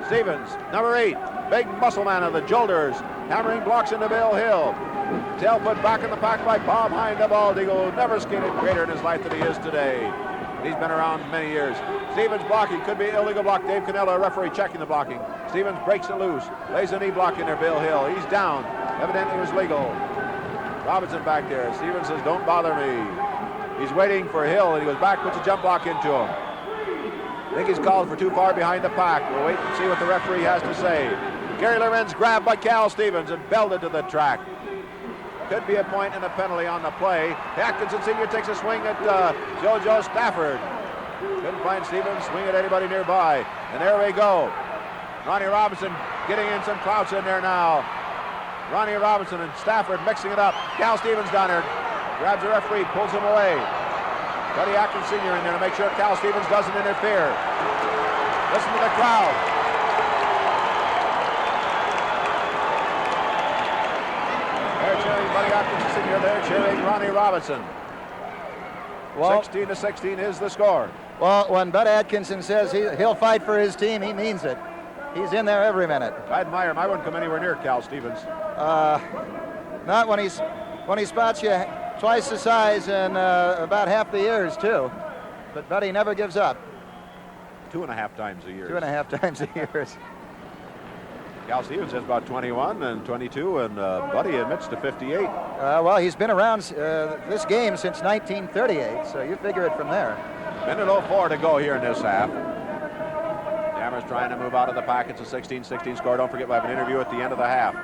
Stevens, number 8, big muscle man of the Jolters, hammering blocks into Bill Hill. Tail put back in the pack by Bob Hine, the bald eagle, never skated greater in his life than he is today. He's been around many years. Stevens blocking, could be illegal block. Dave Canella, referee, checking the blocking. Stevens breaks it loose, lays a knee block in there, Bill Hill. He's down, evidently it was legal. Robinson back there. Stevens says, don't bother me. He's waiting for Hill, and he goes back, puts a jump block into him. I think he's called for too far behind the pack. We'll wait and see what the referee has to say. Gary Lorenz grabbed by Cal Stevens and belted to the track. Could be a point and a penalty on the play. Atkinson Sr. takes a swing at JoJo Stafford. Couldn't find Stevens, swing at anybody nearby. And there we go. Ronnie Robinson getting in some clouts in there now. Ronnie Robinson and Stafford mixing it up. Cal Stevens down there. Grabs the referee, pulls him away. Buddy Atkins Sr. in there to make sure Cal Stevens doesn't interfere. Listen to the crowd. They're cheering Buddy Atkins Sr. They're cheering Ronnie Robinson. Well, 16-16 is the score. Well, when Bud Atkinson says he'll fight for his team, he means it. He's in there every minute. I admire him. I wouldn't come anywhere near Cal Stevens. Not when he spots you twice the size and about half the years, too. But Buddy never gives up. 2.5 times a year. 2.5 times a year. Cal Stevens has about 21 and 22, and Buddy admits to 58. Well, he's been around this game since 1938, so you figure it from there. Minute 04 to go here in this half. Jammer's trying to move out of the pack. It's a 16-16 score. Don't forget, we have an interview at the end of the half.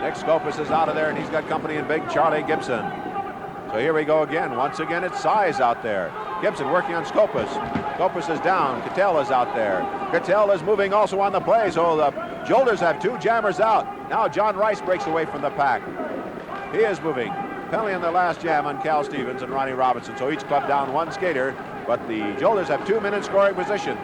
Nick Scopus is out of there, and he's got company in big Charlie Gibson. So here we go again. Once again, it's size out there. Gibson working on Scopus. Scopus is down. Cattell is out there. Cattell is moving also on the play, so the Jolters have 2 jammers out. Now John Rice breaks away from the pack. He is moving. Penalty in the last jam on Cal Stevens and Ronnie Robinson, so each club down 1 skater, but the Jolters have 2 men in scoring position.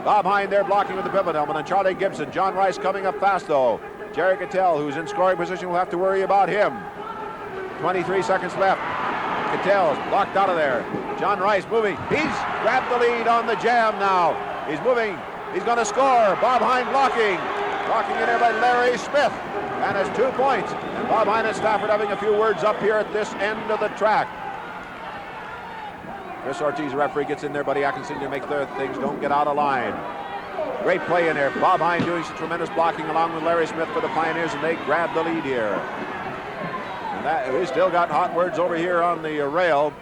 Bob Hine there blocking with the pivot helmet, and Charlie Gibson. John Rice coming up fast, though. Jerry Cattell, who's in scoring position, will have to worry about him. 23 seconds left. Cattell's blocked out of there. John Rice moving. He's grabbed the lead on the jam now. He's moving. He's going to score. Bob Hine blocking. Blocking in there by Larry Smith. And it's 2 points. And Bob Hine and Stafford having a few words up here at this end of the track. Chris Ortiz, referee, gets in there. Buddy Atkinson to make sure things don't get out of line. Great play in there. Bob Hine doing some tremendous blocking along with Larry Smith for the Pioneers, and they grab the lead here. And we still got hot words over here on the rail.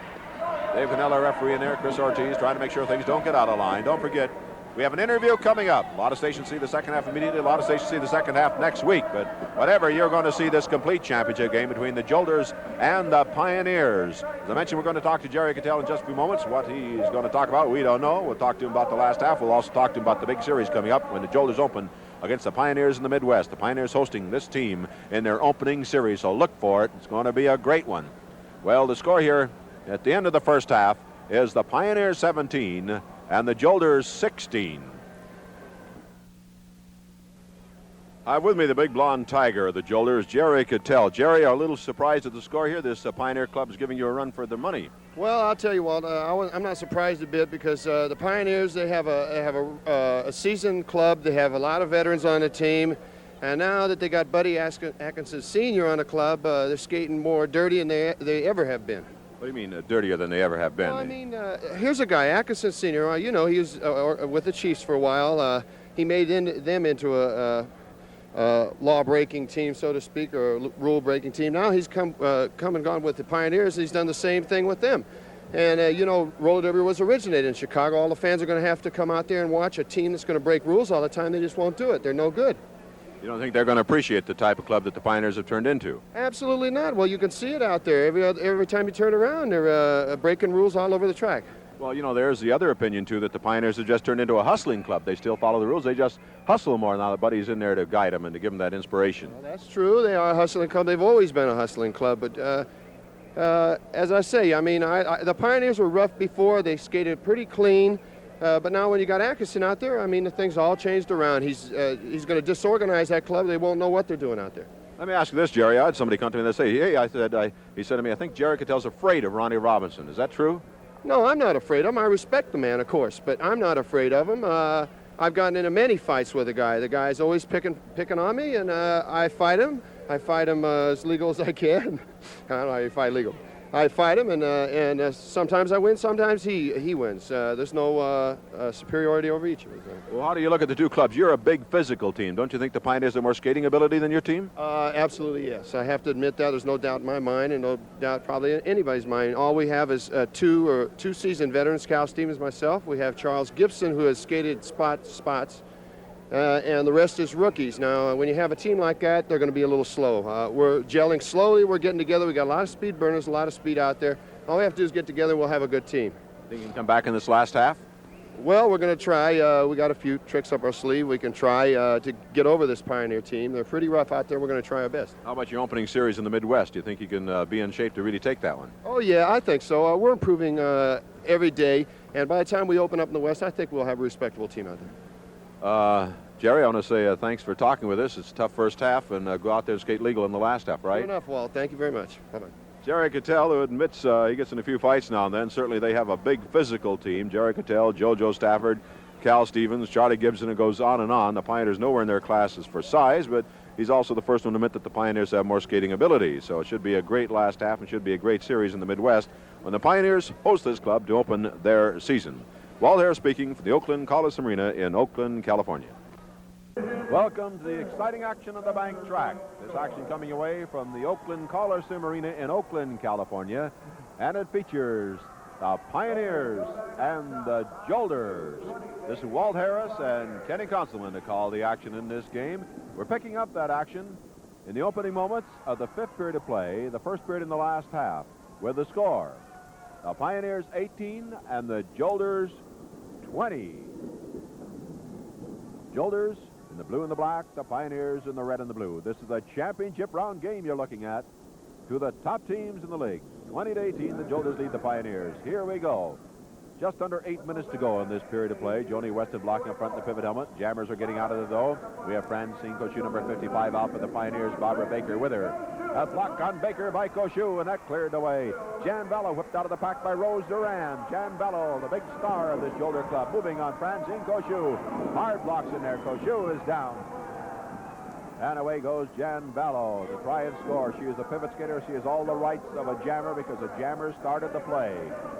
Dave Canella, referee in there. Chris Ortiz trying to make sure things don't get out of line. Don't forget, we have an interview coming up. A lot of stations see the second half immediately. A lot of stations see the second half next week. But whatever, you're going to see this complete championship game between the Jolters and the Pioneers. As I mentioned, we're going to talk to Jerry Cattell in just a few moments. What he's going to talk about, we don't know. We'll talk to him about the last half. We'll also talk to him about the big series coming up when the Jolters open against the Pioneers in the Midwest. The Pioneers hosting this team in their opening series, so look for it. It's going to be a great one. Well, the score here at the end of the first half is the Pioneers 17 and the Jolters 16. I have with me the big blonde tiger of the Jolters, Jerry Cattell. Jerry, a little surprised at the score here. This Pioneer Club is giving you a run for their money. Well, I'll tell you, Walt, I'm not surprised a bit because the Pioneers, they have a seasoned club. They have a lot of veterans on the team. And now that they got Buddy Atkinson Sr. on the club, they're skating more dirty than they ever have been. What do you mean dirtier than they ever have been? Well, I mean, here's a guy, Atkinson Sr., he was with the Chiefs for a while. He made them into a law-breaking team, so to speak, or a rule-breaking team. Now he's come and gone with the Pioneers. He's done the same thing with them. And, roller derby was originated in Chicago. All the fans are going to have to come out there and watch a team that's going to break rules all the time. They just won't do it. They're no good. You don't think they're going to appreciate the type of club that the Pioneers have turned into? Absolutely not. Well, you can see it out there. Every time you turn around, they're breaking rules all over the track. Well, there's the other opinion, too, that the Pioneers have just turned into a hustling club. They still follow the rules. They just hustle more now that Buddy's in there to guide them and to give them that inspiration. Well, that's true. They are a hustling club. They've always been a hustling club. But as I say, the Pioneers were rough before. They skated pretty clean. But now when you got Atkinson out there, the things all changed around. He's going to disorganize that club. They won't know what they're doing out there. Let me ask you this, Jerry. I had somebody come to me and say, hey, he said to me, I think Jerry Cattell's afraid of Ronnie Robinson. Is that true? No, I'm not afraid of him. I respect the man, of course, but I'm not afraid of him. I've gotten into many fights with the guy. The guy's always picking on me, and I fight him. I fight him as legal as I can. I don't know how you fight legal. I fight him, and sometimes I win, sometimes he wins. There's no superiority over each of us. Well, how do you look at the two clubs? You're a big physical team. Don't you think the Pioneers have more skating ability than your team? Absolutely, yes. I have to admit that. There's no doubt in my mind, and no doubt probably in anybody's mind. All we have is two seasoned veterans, Cal Stevens, myself. We have Charles Gibson, who has skated spots. And the rest is rookies. Now, when you have a team like that, they're going to be a little slow. We're gelling slowly. We're getting together. We got a lot of speed burners, a lot of speed out there. All we have to do is get together, and we'll have a good team. Think you can come back in this last half? Well, we're going to try. We got a few tricks up our sleeve. We can try to get over this Pioneer team. They're pretty rough out there. We're going to try our best. How about your opening series in the Midwest? Do you think you can be in shape to really take that one? Oh, yeah, I think so. We're improving every day. And by the time we open up in the West, I think we'll have a respectable team out there. Jerry, I want to say thanks for talking with us. It's a tough first half, and go out there and skate legal in the last half, right? Good enough, Walt. Thank you very much. Bye-bye. Jerry Cattell, who admits he gets in a few fights now and then. Certainly they have a big physical team. Jerry Cattell, JoJo Stafford, Cal Stevens, Charlie Gibson, it goes on and on. The Pioneers nowhere in their classes for size, but he's also the first one to admit that the Pioneers have more skating ability. So it should be a great last half and should be a great series in the Midwest when the Pioneers host this club to open their season. Walt Hare speaking for the Oakland Colisum Arena in Oakland, California. Welcome to the exciting action on the bank track. This action coming away from the Oakland Colisum Arena in Oakland, California, and it features the Pioneers and the Jolters. This is Walt Harris and Kenny Consulman to call the action in this game. We're picking up that action in the opening moments of the fifth period of play, the first period in the last half, with the score: the Pioneers 18 and the Jolters 20. Jolters in the blue and the black, the Pioneers in the red and the blue. This is a championship round game you're looking at. To the top teams in the league. 20-18, the Jolters lead the Pioneers. Here we go. Just under 8 minutes to go in this period of play. Joni Weston blocking up front in the pivot helmet. Jammers are getting out of it, though. We have Francine Koshu, number 55, out for the Pioneers. Barbara Baker with her. A block on Baker by Koshu, and that cleared away. Jan Vallow whipped out of the pack by Rose Duran. Jan Vallow, the big star of this Jolter club, moving on Francine Koshu. Hard blocks in there. Koshu is down. And away goes Jan Vallow to try and score. She is a pivot skater. She has all the rights of a jammer because a jammer started the play.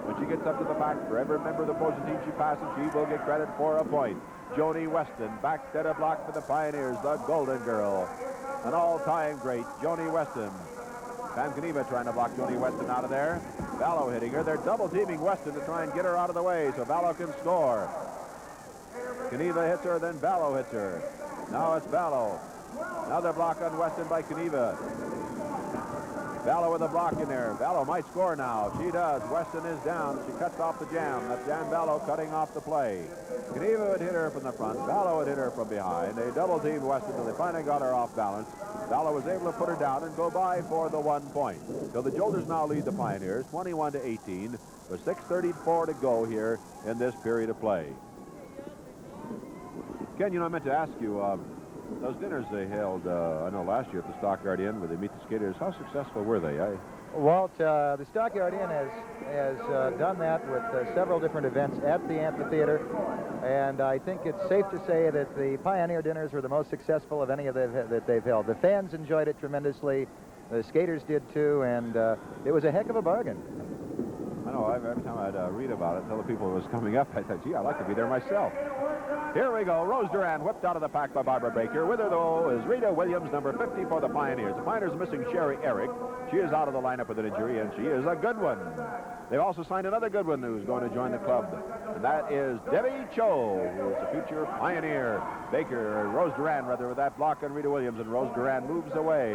When she gets up to the pack, for every member of the opposing team she passes, she will get credit for a point. Joni Weston back at a block for the Pioneers, the Golden Girl. An all-time great, Joni Weston. Pam Kaniva trying to block Joni Weston out of there. Vallow hitting her. They're double-teaming Weston to try and get her out of the way so Vallow can score. Kaniva hits her, then Vallow hits her. Now it's Vallow. Another block on Weston by Kaniva. Vallow with a block in there. Vallow might score now. She does. Weston is down. She cuts off the jam. That's Jan Vallow cutting off the play. Kaniva would hit her from the front. Vallow would hit her from behind. They double-teamed Weston until they finally got her off balance. Vallow was able to put her down and go by for the 1 point. So the Jolters now lead the Pioneers 21-18 with 6:34 to go here in this period of play. Ken, I meant to ask you, Those dinners they held, I know last year at the Stockyard Inn where they meet the skaters, how successful were they? Walt, the Stockyard Inn has done that with several different events at the amphitheater, and I think it's safe to say that the Pioneer dinners were the most successful of any of that they've held. The fans enjoyed it tremendously. The skaters did too, and it was a heck of a bargain. I know, every time I'd read about it, tell the people it was coming up, I thought, gee, I'd like to be there myself. Here we go. Rose Duran whipped out of the pack by Barbara Baker. With her, though, is Rita Williams, number 50 for the Pioneers. The Pioneers missing Sherry Eric. She is out of the lineup with an injury, and she is a good one. They've also signed another good one who's going to join the club, and that is Debbie Cho, who is a future Pioneer. Rose Duran, rather, with that block on Rita Williams, and Rose Duran moves away.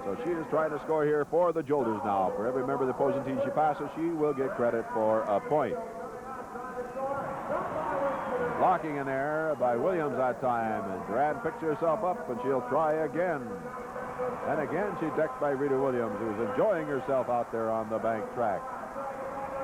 So she is trying to score here for the Jolters now. For every member of the opposing team she passes, she will get credit for a point. Blocking in there by Williams that time, and Duran picks herself up, and she'll try again. And again, she's decked by Rita Williams, who's enjoying herself out there on the bank track.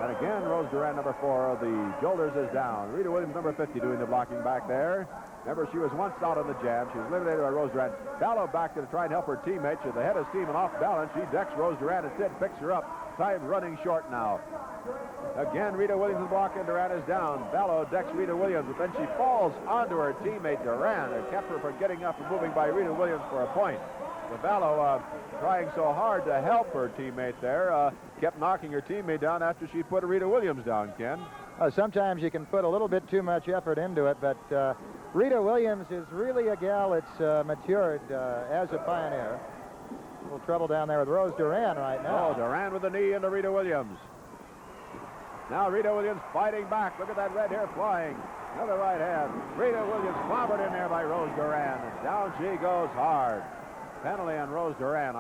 And again, Rose Duran, number 4 of the Jolters, is down. Rita Williams, number 50, doing the blocking back there. Remember, she was once out on the jam. She was eliminated by Rose Duran. Gallo back to try and help her teammate. She's the head of steam and off balance. She decks Rose Duran instead, picks her up. Time running short now. Again, Rita Williams is blocking. Duran is down. Gallo decks Rita Williams, but then she falls onto her teammate Duran and kept her from getting up and moving by Rita Williams for a point. Vallo, trying so hard to help her teammate there, kept knocking her teammate down after she put Rita Williams down, Ken. Sometimes you can put a little bit too much effort into it, but Rita Williams is really a gal that's matured as a Pioneer. A little trouble down there with Rose Duran right now. Oh, Duran with the knee into Rita Williams. Now Rita Williams fighting back. Look at that red hair flying. Another right hand. Rita Williams clobbered in there by Rose Duran. Down she goes hard. Penalty on Rose Duran.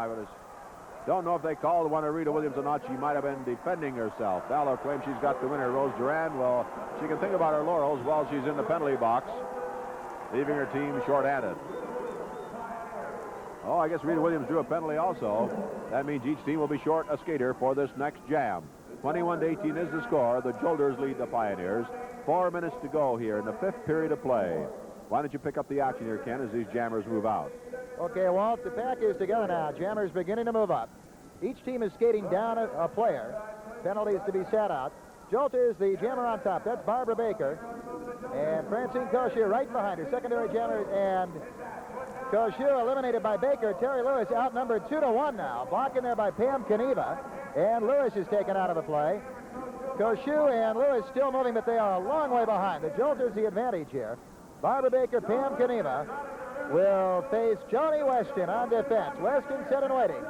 Don't know if they called one of Rita Williams or not. She might have been defending herself. Vallow claims she's got the winner. Rose Duran, well, she can think about her laurels while she's in the penalty box, leaving her team short-handed. Oh, I guess Rita Williams drew a penalty also. That means each team will be short a skater for this next jam. 21-18 is the score. The Jolters lead the Pioneers. 4 minutes to go here in the 5th period of play. Why don't you pick up the action here, Ken, as these jammers move out? Okay, Walt, the pack is together now. Jammers beginning to move up. Each team is skating down a player. Penalties to be sat out. Jolters, the jammer on top. That's Barbara Baker. And Francine Kosher right behind her. Secondary jammer, and Kosher eliminated by Baker. Terry Lewis outnumbered 2-1 now. Blocking there by Pam Kaniva. And Lewis is taken out of the play. Kosher and Lewis still moving, but they are a long way behind. The Jolters the advantage here. Barbara Baker, Pam Kaniva will face Johnny Weston on defense. Weston set and waiting.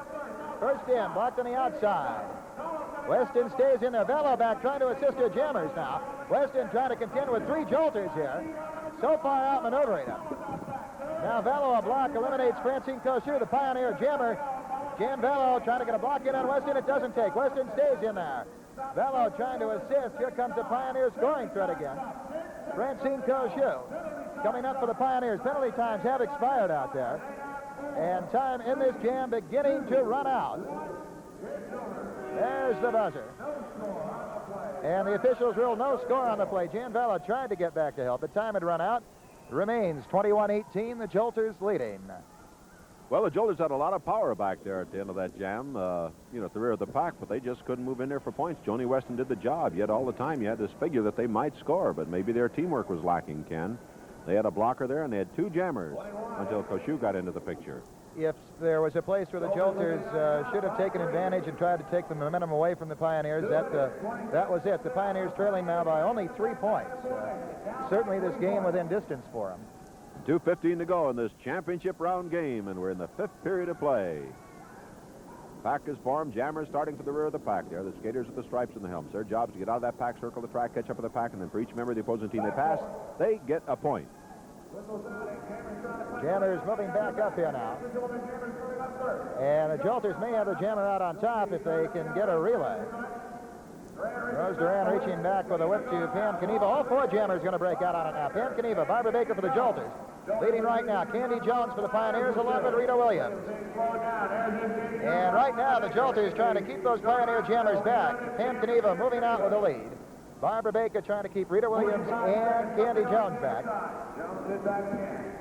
First in, blocked on the outside. Weston stays in there. Vallow back trying to assist her jammers now. Weston trying to contend with 3 Jolters here. So far outmaneuvering them. Now Vallow, a block, eliminates Francine Kosher, the Pioneer jammer. Jan Vallow trying to get a block in on Weston. It doesn't take. Weston stays in there. Vallow trying to assist. Here comes the Pioneer scoring threat again. Francine Kosher coming up for the Pioneers. Penalty times have expired out there. And time in this jam beginning to run out. There's the buzzer. And the officials ruled no score on the play. Jan Vallow tried to get back to help, but time had run out. Remains 21-18, the Jolters leading. Well, the Jolters had a lot of power back there at the end of that jam, at the rear of the pack, but they just couldn't move in there for points. Joni Weston did the job, yet all the time you had this figure that they might score, but maybe their teamwork was lacking, Ken. They had a blocker there, and they had 2 jammers until Koshu got into the picture. If there was a place where the Jolters should have taken advantage and tried to take the momentum away from the Pioneers, that was it. The Pioneers trailing now by only 3 points. Certainly this game within distance for them. 2:15 to go in this championship round game, and we're in the 5th period of play. Pack is formed. Jammers starting for the rear of the pack there. The skaters with the stripes and the helmets. Their job is to get out of that pack, circle the track, catch up with the pack, and then for each member of the opposing team they pass, they get a point. Jammers moving back up here now. And the Jolters may have the jammer out on top if they can get a relay. Rose Duran reaching back with a whip to Pam Kaniva. All 4 jammers going to break out on it now. Pam Kaniva, Barbara Baker for the Jolters. Leading right now, Candy Jones for the Pioneers along with Rita Williams. And right now the Jolters trying to keep those Pioneer jammers back. Pam Kaniva moving out with the lead. Barbara Baker trying to keep Rita Williams and Candy Jones back.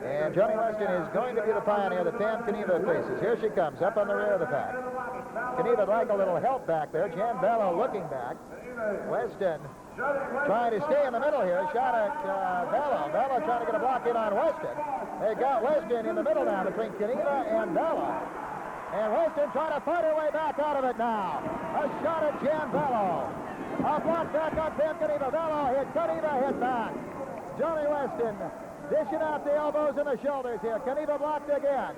And Johnny Weston is going to be the pioneer that Pam Kaniva faces. Here she comes, up on the rear of the pack. Kaniva would like a little help back there. Jan Bello looking back. Weston trying to stay in the middle here. Shot at Bello. Bello trying to get a block in on Weston. They got Weston in the middle now between Kaniva and Bello. And Weston trying to fight her way back out of it now. A shot at Jan Bello. A block back on Pam Kaniva. Bello hit. Kaniva hit back. Johnny Weston dishing out the elbows and the shoulders here. Kaniva blocked again.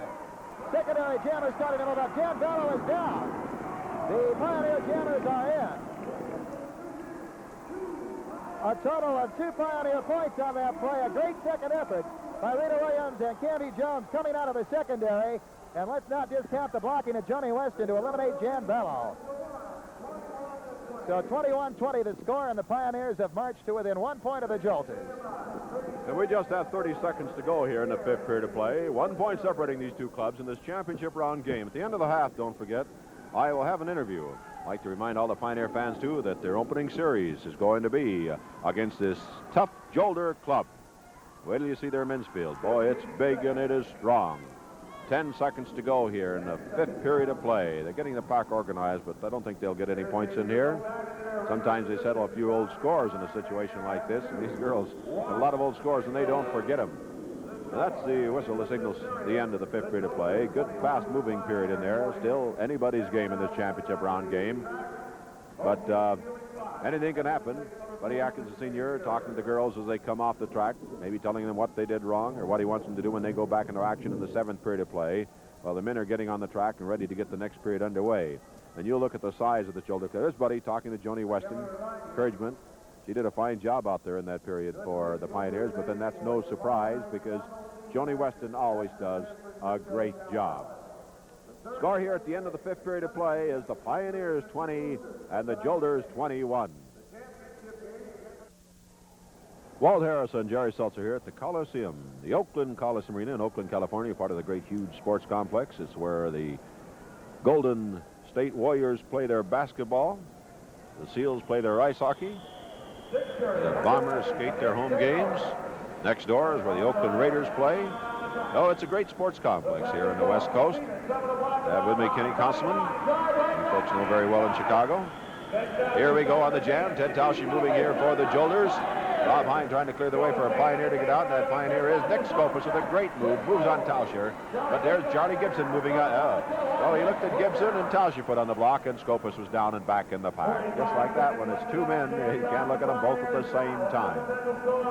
Secondary jammers starting to move up. Jan Bello is down. The Pioneer jammers are in. A total of 2 Pioneer points on that play. A great second effort by Rita Williams and Candy Jones coming out of the secondary. And let's not discount the blocking of Johnny Weston to eliminate Jan Bello. So 21-20 the score, and the Pioneers have marched to within 1 point of the Jolters. And we just have 30 seconds to go here in the 5th period of play. 1 point separating these two clubs in this championship round game. At the end of the half, don't forget, I will have an interview. I'd like to remind all the Pioneer fans, too, that their opening series is going to be against this tough Jolter club. Wait till you see their men's field. Boy, it's big and it is strong. 10 seconds to go here in the 5th period of play. They're getting the pack organized, but I don't think they'll get any points in here. Sometimes they settle a few old scores in a situation like this, and these girls have a lot of old scores, and they don't forget them. That's the whistle that signals the end of the 5th period of play. Good, fast-moving period in there. Still anybody's game in this championship round game. But anything can happen. Buddy Atkinson Sr. talking to the girls as they come off the track, maybe telling them what they did wrong or what he wants them to do when they go back into action in the 7th period of play, while the men are getting on the track and ready to get the next period underway. And you'll look at the size of the Jolter. There's Buddy talking to Joni Weston. Encouragement. She did a fine job out there in that period for the Pioneers, but then that's no surprise because Joni Weston always does a great job. Score here at the end of the 5th period of play is the Pioneers 20 and the Jolters 21. Walt Harrison, Jerry Seltzer here at the Coliseum, the Oakland Colisum Arena in Oakland, California, part of the great, huge sports complex. It's where the Golden State Warriors play their basketball, the Seals play their ice hockey, the Bombers skate their home games. Next door is where the Oakland Raiders play. Oh, it's a great sports complex here on the West Coast. With me, Kenny Kosselman. You folks know very well in Chicago. Here we go on the jam. Ted Tausche moving here for the Jolters. Bob Hine trying to clear the way for a Pioneer to get out, and that Pioneer is Nick Scopus with a great move. Moves on Tauscher. But there's Charlie Gibson moving on. Oh, he looked at Gibson, and Tauscher put on the block, and Scopus was down and back in the pack. Just like that, when it's 2 men, you can't look at them both at the same time.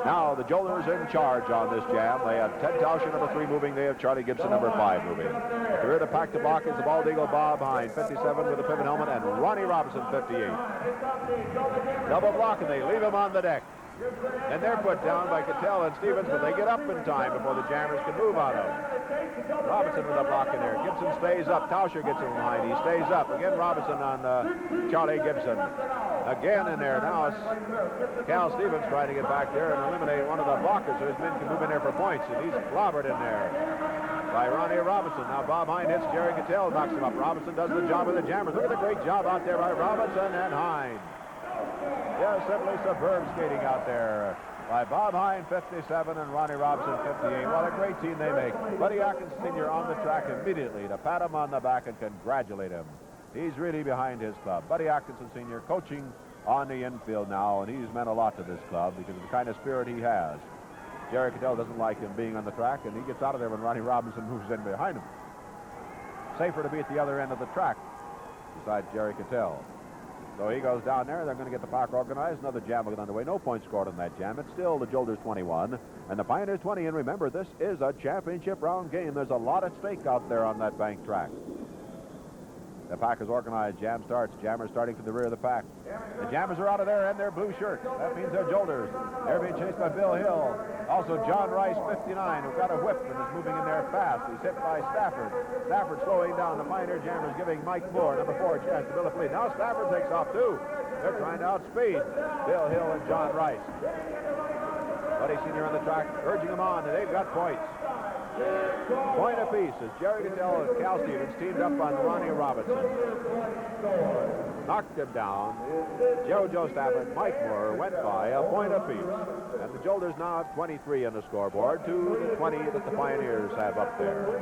Now, the Jolters in charge on this jam. They have Ted Tauscher, number 3, moving. They have Charlie Gibson, number 5, moving. At the rear of the pack to block is the bald eagle Bob Hine, 57 with a pivot helmet, and Ronnie Robinson, 58. Double block, and they leave him on the deck. And they're put down by Cattell and Stevens, but they get up in time before the jammers can move on them. Robinson with a block in there. Gibson stays up. Tauscher gets him behind. He stays up. Again, Robinson on Charlie Gibson. Again in there. Now it's Cal Stevens trying to get back there and eliminate one of the blockers so his men can move in there for points. And he's clobbered in there by Ronnie Robinson. Now Bob Hine hits Jerry Cattell, knocks him up. Robinson does the job of the jammers. Look at the great job out there by Robinson and Hine. Yeah, simply superb skating out there by Bob Hine, 57, and Ronnie Robinson, 58. What a great team they make. Buddy Atkinson Sr. on the track immediately to pat him on the back and congratulate him. He's really behind his club. Buddy Atkinson Sr. coaching on the infield now, and he's meant a lot to this club because of the kind of spirit he has. Jerry Cattell doesn't like him being on the track, and he gets out of there when Ronnie Robinson moves in behind him. Safer to be at the other end of the track besides Jerry Cattell. So he goes down there. They're going to get the pack organized. Another jam will get underway. No points scored on that jam. It's still the Jolters 21 and the Pioneers 20. And remember, this is a championship round game. There's a lot at stake out there on that bank track. The pack is organized. Jam starts. Jammers starting to the rear of the pack. The Jammers are out of there in their blue shirts. That means they're Jolters. They're being chased by Bill Hill. Also, John Rice, 59, who got a whip and is moving in there fast. He's hit by Stafford. Stafford slowing down. The Pioneer Jammers giving Mike Moore, number 4, a chance to build a lead. Now Stafford takes off, too. They're trying to outspeed Bill Hill and John Rice. Buddy Sr. on the track, urging them on, and they've got points. Point apiece as Jerry Cattell and Cal Stevens teamed up on Ronnie Robinson. Knocked him down. JoJo Stafford, Mike Moore went by a point apiece. And the Jolters now have 23 on the scoreboard to the 20 that the Pioneers have up there.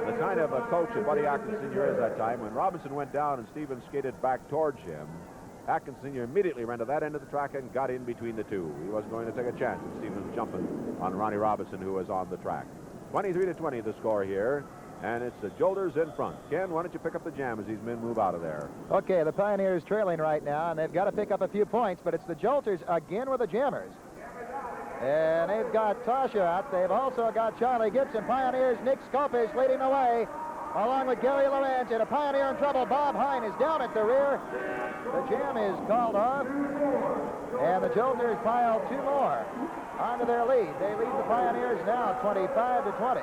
The kind of a coach that Buddy Atkins Sr. is that time, when Robinson went down and Stevens skated back towards him, Atkins Sr. immediately ran to that end of the track and got in between the two. He wasn't going to take a chance of Stevens jumping on Ronnie Robinson, who was on the track. 23-20 the score here, and it's the Jolters in front. Ken, why don't you pick up the jam as these men move out of there? Okay, the Pioneers trailing right now, and they've got to pick up a few points, but it's the Jolters again with the jammers. And they've got Tasha out. They've also got Charlie Gibson. Pioneers, Nick Scopis leading the way, along with Gary Lorenz. And a Pioneer in trouble. Bob Hine is down at the rear. The jam is called off, and the Jolters pile two more onto their lead. They lead the Pioneers now 25-20.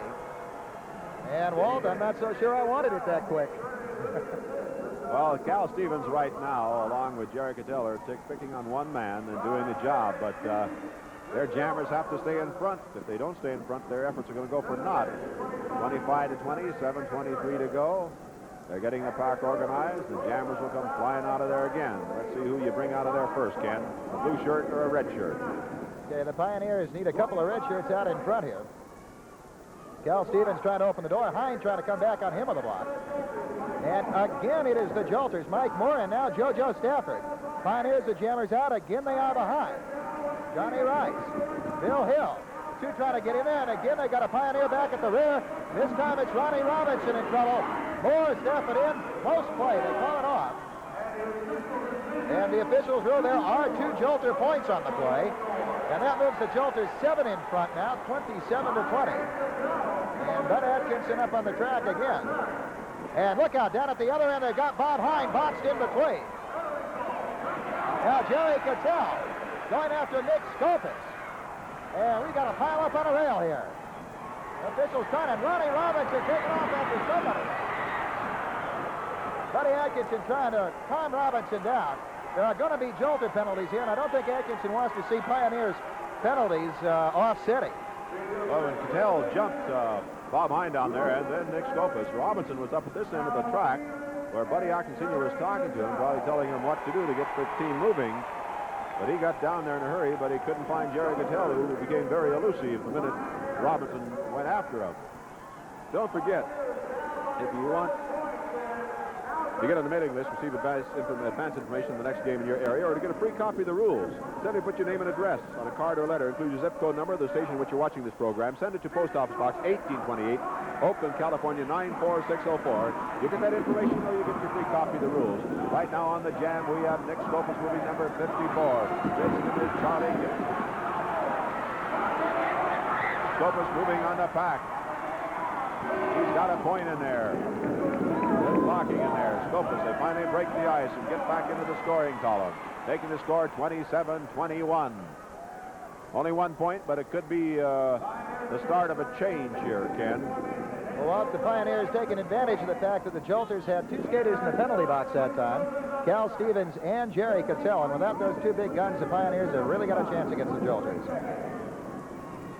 And Walt, I'm not so sure I wanted it that quick. Well, Cal Stevens right now, along with Jerry Cattell, are picking on one man and doing the job, but their jammers have to stay in front. If they don't stay in front, their efforts are going to go for naught. 25-20, 7:23 to go. They're getting the pack organized. The jammers will come flying out of there again. Let's see who you bring out of there first, Ken. A blue shirt or a red shirt? Okay, the Pioneers need a couple of red shirts out in front here. Cal Stevens trying to open the door. Hine trying to come back on him on the block. And again, it is the Jolters. Mike Moore and now JoJo Stafford. Pioneers, the jammers out. Again, they are behind. Johnny Rice, Bill Hill. Two trying to get him in. Again, they got a Pioneer back at the rear. This time it's Ronnie Robinson in trouble. Moore, Stafford in. Post play. They call it off. And the officials rule there are two Jolter points on the play. And that moves the Jolters 7 in front now, 27-20. And Bud Atkinson up on the track again. And look out, down at the other end, they've got Bob Hine boxed in between. Now Jerry Cattell going after Nick Scopis. And we got a pile up on a rail here. Officials trying, and Ronnie Robinson taking off after somebody. Buddy Atkinson trying to calm Robinson down. There are going to be Jolter penalties here, and I don't think Atkinson wants to see Pioneers penalties offsetting. Well, when Cattell jumped Bob Hine down there, and then Nick Scopis, Robinson was up at this end of the track where Buddy Atkins Sr. was talking to him, probably telling him what to do to get the team moving. But he got down there in a hurry, but he couldn't find Jerry Cattell, who became very elusive the minute Robinson went after him. Don't forget, if you want to get on the mailing list, receive advance information in the next game in your area, or to get a free copy of the rules, simply put your name and address on a card or letter. Include your zip code number of the station in which you're watching this program. Send it to Post Office Box 1828, Oakland, California 94604. You get that information, or you get your free copy of the rules. Right now on the jam, we have Nick Scopis moving number 54. Jason is Charlie Gibson. Scopis moving on the pack. He's got a point in there. Good blocking in there. Scopis, they finally break the ice and get back into the scoring column. Taking the score 27-21. Only 1 point, but it could be the start of a change here, Ken. Well, the Pioneers taking advantage of the fact that the Jolters had two skaters in the penalty box that time, Cal Stevens and Jerry Cattell. And without those two big guns, the Pioneers have really got a chance against the Jolters.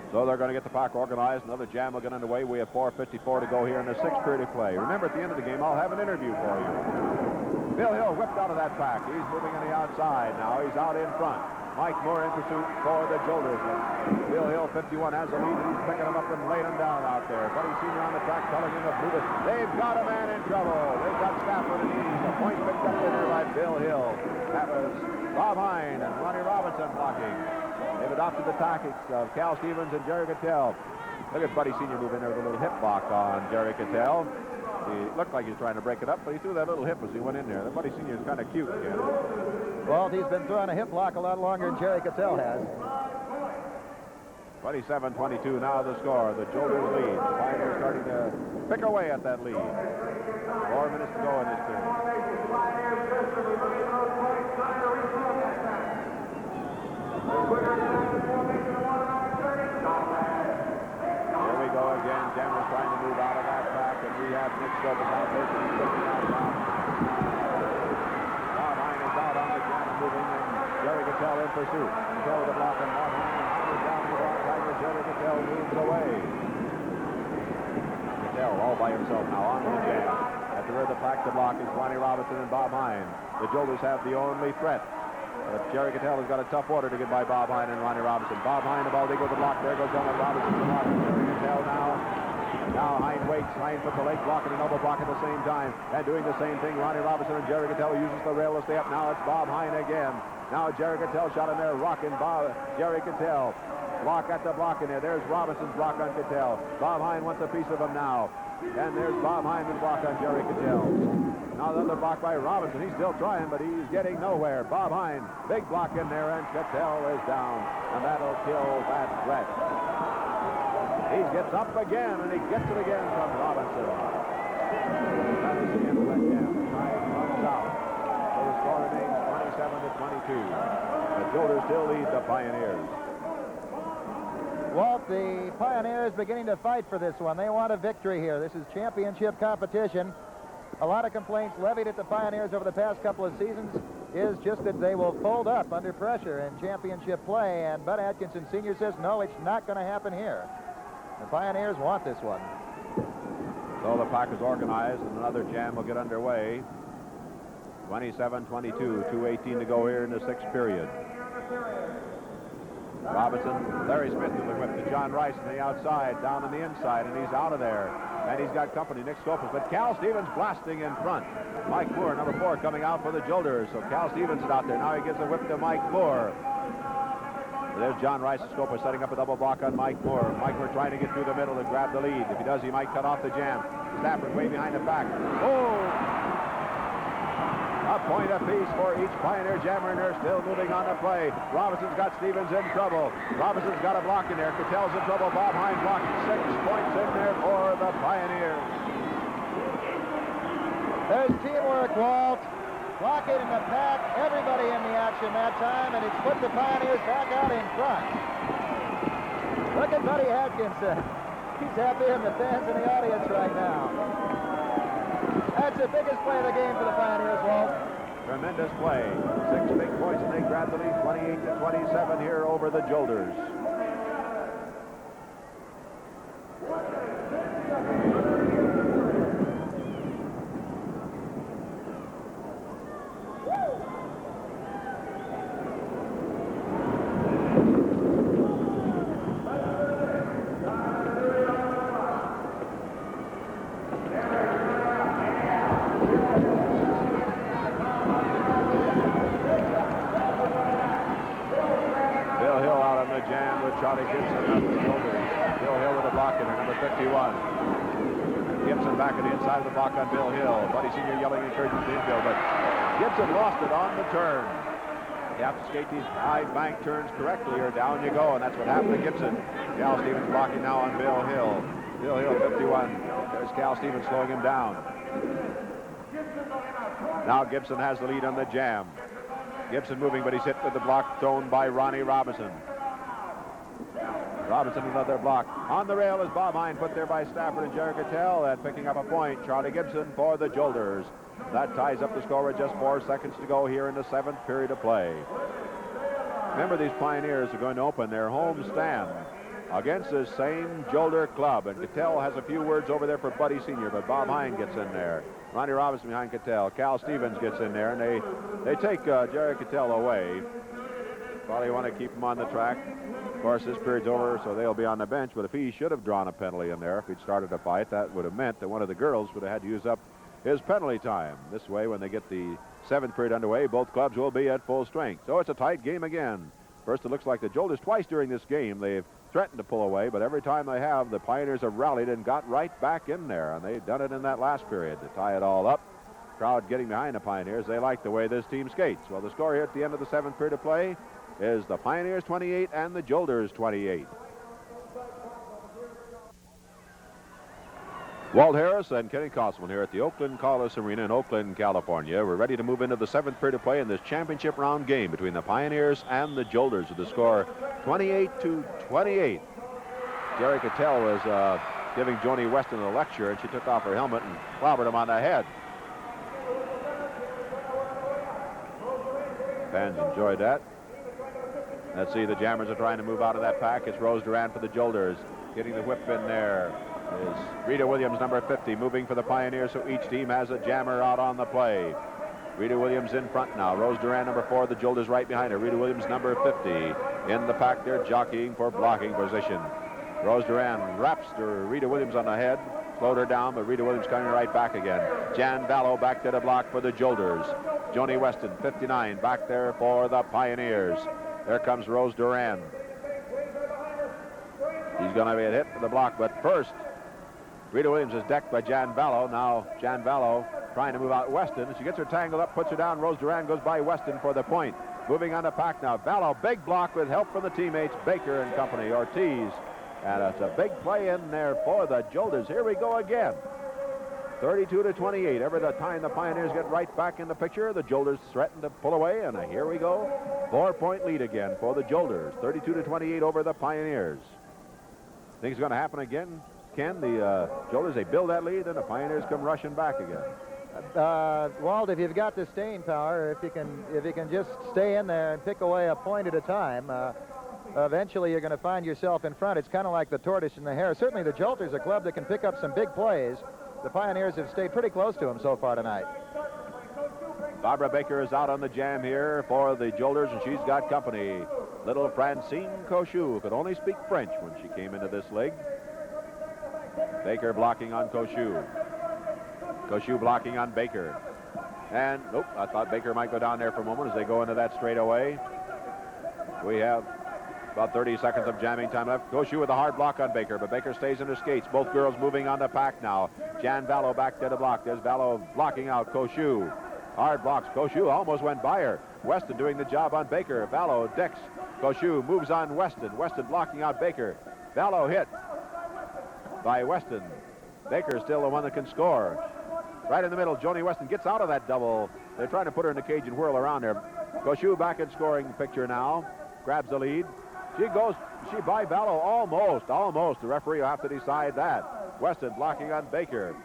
So they're going to get the pack organized. Another jam will get underway. We have 4:54 to go here in the sixth period of play. Remember, at the end of the game, I'll have an interview for you. Bill Hill whipped out of that pack. He's moving on the outside now. He's out in front. Mike Moore in pursuit for the Jolters. Bill Hill, 51, has the lead. He's picking him up and laying him down out there. Buddy Sr. on the track telling him to move it. They've got a man in trouble. They've got Stafford and Eads. The point picked up there by Bill Hill. That was Bob Hine and Ronnie Robinson blocking. They've adopted the tactics of Cal Stevens and Jerry Cattell. Look at Buddy Sr. move in there with a little hip block on Jerry Cattell. He looked like he was trying to break it up, but he threw that little hip as he went in there. The Buddy Sr. is kind of cute, Ken. Well, he's been throwing a hip block a lot longer than Jerry Cattell has. 27-22 now the score. The Jolters lead. The Pioneers starting to pick away at that lead. 4 minutes to go in this period. Here we go again. Jammer's trying to move out of that pack, and we have Nick Scopis out there. Bob Hine is out on the jam, moving, and Jerry Cattell in pursuit. Cattell with the block, and Bob Hine is down the block. Jerry Cattell moves away. Cattell all by himself now on the jam. At the rear of the pack to block is Ronnie Robinson and Bob Hine. The Jolters have the only threat. But Jerry Cattell has got a tough order to get by Bob Hine and Ronnie Robinson. Bob Hine about to go to the block. There goes Donald Robinson to the block. Jerry Cattell now. Now Hine waits. Hine puts a leg block and an elbow block at the same time. And doing the same thing, Ronnie Robinson and Jerry Cattell uses the rail to stay up. Now it's Bob Hine again. Now Jerry Cattell shot in there, rocking Jerry Cattell. Block at the block in there. There's Robinson's block on Cattell. Bob Hine wants a piece of him now. And there's Bob Hyman's block on Jerry Cattell. Now the other block by Robinson. He's still trying, but he's getting nowhere. Bob Hine, big block in there, and Cattell is down. And that'll kill that threat. He gets up again, and he gets it again from Robinson. That is the end of that jam. Tide runs out. So the score remains 27-22. The Jolters still lead the Pioneers. Walt, the Pioneers beginning to fight for this one. They want a victory here. This is championship competition. A lot of complaints levied at the Pioneers over the past couple of seasons is just that they will fold up under pressure in championship play, and Bud Atkinson Sr. says, no, it's not going to happen here. The Pioneers want this one. So the pack is organized, and another jam will get underway. 27-22, 2:18 to go here in the sixth period. Robinson, Larry Smith to the whip to John Rice on the outside, down on the inside, and he's out of there. And he's got company, Nick Scopus, but Cal Stevens blasting in front. Mike Moore, number 4, coming out for the Jolters. So Cal Stevens is out there. Now he gives a whip to Mike Moore. There's John Rice and Scopus setting up a double block on Mike Moore. Mike Moore trying to get through the middle to grab the lead. If he does, he might cut off the jam. Stafford way behind the back. Oh! A point apiece for each Pioneer jammer, and they're still moving on the play. Robinson's got Stevens in trouble. Robinson's got a block in there. Cattell's in trouble. Bob Hine blocking 6 points in there for the Pioneers. There's teamwork, Walt. Blocking in the pack. Everybody in the action that time, and it's put the Pioneers back out in front. Look at Buddy Atkinson. He's happy, and the fans in the audience right now. That's the biggest play of the game for the Pioneers, Walt. Tremendous play. 6 big points, and they grab the lead 28-27 here over the Jolters. Charlie Gibson up the Jolters. Bill Hill with a block in there, number 51. Gibson back at the inside of the block on Bill Hill. Buddy Sr. yelling encouragement to infield, but Gibson lost it on the turn. You have to skate these high bank turns correctly or down you go, and that's what happened to Gibson. Cal Stevens blocking now on Bill Hill. Bill Hill, 51. There's Cal Stevens slowing him down. Now Gibson has the lead on the jam. Gibson moving, but he's hit with the block thrown by Ronnie Robinson. Robinson another block. On the rail is Bob Hine, put there by Stafford and Jerry Cattell, and picking up a point, Charlie Gibson for the Jolters. That ties up the score with just 4 seconds to go here in the 7th period of play. Remember, these Pioneers are going to open their home stand against this same Jolter club, and Cattell has a few words over there for Buddy Sr., but Bob Hine gets in there. Ronnie Robinson behind Cattell. Cal Stevens gets in there, and they take Jerry Cattell away. Probably want to keep him on the track. Of course, this period's over, so they'll be on the bench. But if he should have drawn a penalty in there, if he'd started a fight, that would have meant that one of the girls would have had to use up his penalty time. This way, when they get the 7th period underway, both clubs will be at full strength. So it's a tight game again. First, it looks like the Jolters twice during this game. They've threatened to pull away, but every time they have, the Pioneers have rallied and got right back in there. And they've done it in that last period to tie it all up. Crowd getting behind the Pioneers. They like the way this team skates. Well, the score here at the end of the 7th period of play is the Pioneers 28 and the Jolters 28. Walt Harris and Kenny Kosselman here at the Oakland Colisum Arena in Oakland, California. We're ready to move into the 7th period of play in this championship round game between the Pioneers and the Jolters with the score 28-28. Jerry Cattell was giving Joni Weston a lecture, and she took off her helmet and clobbered him on the head. Fans enjoyed that. Let's see, the Jammers are trying to move out of that pack. It's Rose Duran for the Jolters, getting the whip in there. is Rita Williams, number 50, moving for the Pioneers, so each team has a jammer out on the play. Rita Williams in front now. Rose Duran, number 4, the Jolters right behind her. Rita Williams, number 50, in the pack. They're jockeying for blocking position. Rose Duran wraps Rita Williams on the head, slowed her down, but Rita Williams coming right back again. Jan Vallow back to the block for the Jolters. Joni Weston, 59, back there for the Pioneers. There comes Rose Duran. She's going to be a hit for the block, but first, Rita Williams is decked by Jan Vallow. Now Jan Vallow trying to move out Weston. She gets her tangled up, puts her down. Rose Duran goes by Weston for the point. Moving on the pack now. Vallow, big block with help from the teammates, Baker and company, Ortiz. And it's a big play in there for the Jolters. Here we go again. 32-28. Every time the Pioneers get right back in the picture, the Jolters threaten to pull away, and here we go. 4-point lead again for the Jolters. 32-28 over the Pioneers. Think it's going to happen again, Ken? The Jolters, they build that lead, and the Pioneers come rushing back again. Walt, if you've got the staying power, if you can just stay in there and pick away a point at a time, eventually you're going to find yourself in front. It's kind of like the tortoise and the hare. Certainly the Jolters, a club that can pick up some big plays. The Pioneers have stayed pretty close to them so far tonight. Barbara Baker is out on the jam here for the Jolters, and she's got company. Little Francine Cochou, who could only speak French when she came into this league. Baker blocking on Cochou. Cochou blocking on Baker. And, nope, I thought Baker might go down there for a moment as they go into that straightaway. We have about 30 seconds of jamming time left. Cochou with a hard block on Baker, but Baker stays in her skates. Both girls moving on the pack now. Jan Vallow back to the block. There's Vallow blocking out Cochou. Hard blocks. Cochou almost went by her. Weston doing the job on Baker. Vallow decks. Cochou moves on Weston. Weston blocking out Baker. Vallow hit by Weston. Baker still the one that can score. Right in the middle, Joni Weston gets out of that double. They're trying to put her in the cage and whirl around there. Cochou back in scoring picture now. Grabs the lead. She by Vallow almost. The referee will have to decide that. Weston blocking on Baker.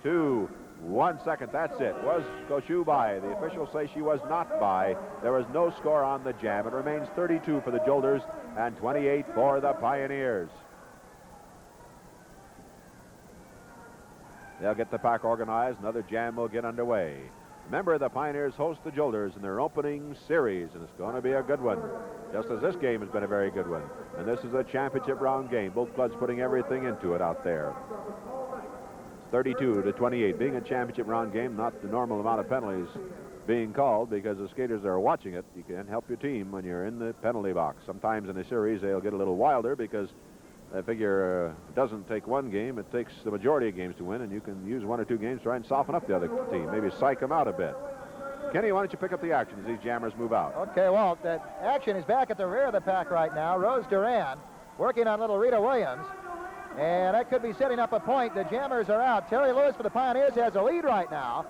2, 1 second, that's it. Was Cochou by? The officials say she was not by. There was no score on the jam. It remains 32 for the Jolters and 28 for the Pioneers. They'll get the pack organized. Another jam will get underway. Remember, the Pioneers host the Jolters in their opening series, and it's going to be a good one, just as this game has been a very good one. And this is a championship round game. Both clubs putting everything into it out there. 32-28. Being a championship round game, not the normal amount of penalties being called because the skaters are watching it. You can help your team when you're in the penalty box. Sometimes in a series, they'll get a little wilder because I figure it doesn't take one game, it takes the majority of games to win, and you can use 1 or 2 games to try and soften up the other team, maybe psych them out a bit. Kenny, why don't you pick up the action as these jammers move out? Okay, Walt, that action is back at the rear of the pack right now. Rose Duran working on little Rita Williams, and that could be setting up a point. The jammers are out. Terry Lewis for the Pioneers has a lead right now,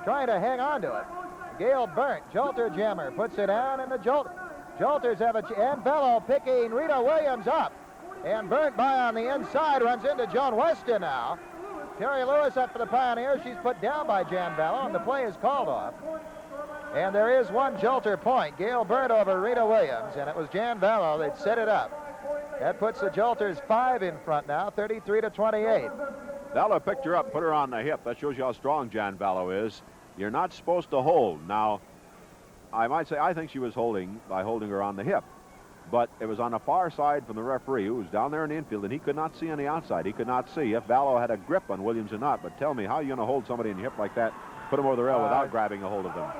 trying to hang on to it. Gail Burnt, Jolter jammer, puts it down, and the Jolters have and Vallow picking Rita Williams up. And Burnt by on the inside, runs into Joan Weston now. Terry Lewis up for the Pioneers. She's put down by Jan Vallow, and the play is called off. And there is one Jolter point. Gail Burnt over Rita Williams, and it was Jan Vallow that set it up. That puts the Jolters 5 in front now, 33-28. Vallow picked her up, put her on the hip. That shows you how strong Jan Vallow is. You're not supposed to hold. Now, I might say I think she was holding by holding her on the hip. But it was on the far side from the referee, who was down there in the infield, and he could not see on the outside. He could not see if Vallow had a grip on Williams or not. But tell me, how are you going to hold somebody in the hip like that, put them over the rail without grabbing a hold of them?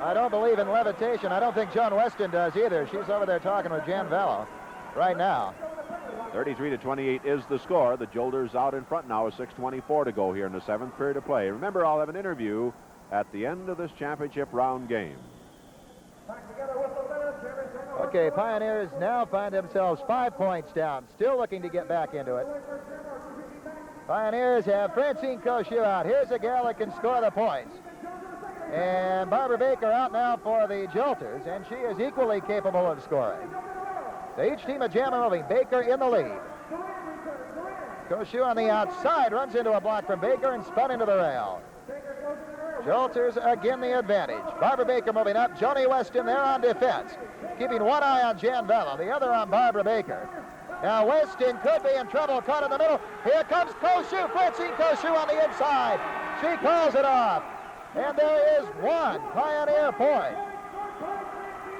I don't believe in levitation. I don't think Joan Weston does either. She's over there talking with Jan Vallow right now. 33-28 is the score. The Jolters out in front now with 6:24 to go here in the 7th period of play. Remember, I'll have an interview at the end of this championship round game. Okay, Pioneers now find themselves 5 points down, still looking to get back into it. Pioneers have Francine Cochou out. Here's a gal that can score the points. And Barbara Baker out now for the Jolters, and she is equally capable of scoring. So each team a jammer moving. Baker in the lead. Cochou on the outside, runs into a block from Baker and spun into the rail. Jolters again the advantage. Barbara Baker moving up. Joni Weston there on defense, keeping one eye on Jan Vallow, the other on Barbara Baker. Now Weston could be in trouble, caught in the middle. Here comes Koshu, Francine Koshu on the inside. She calls it off. And there is one Pioneer point.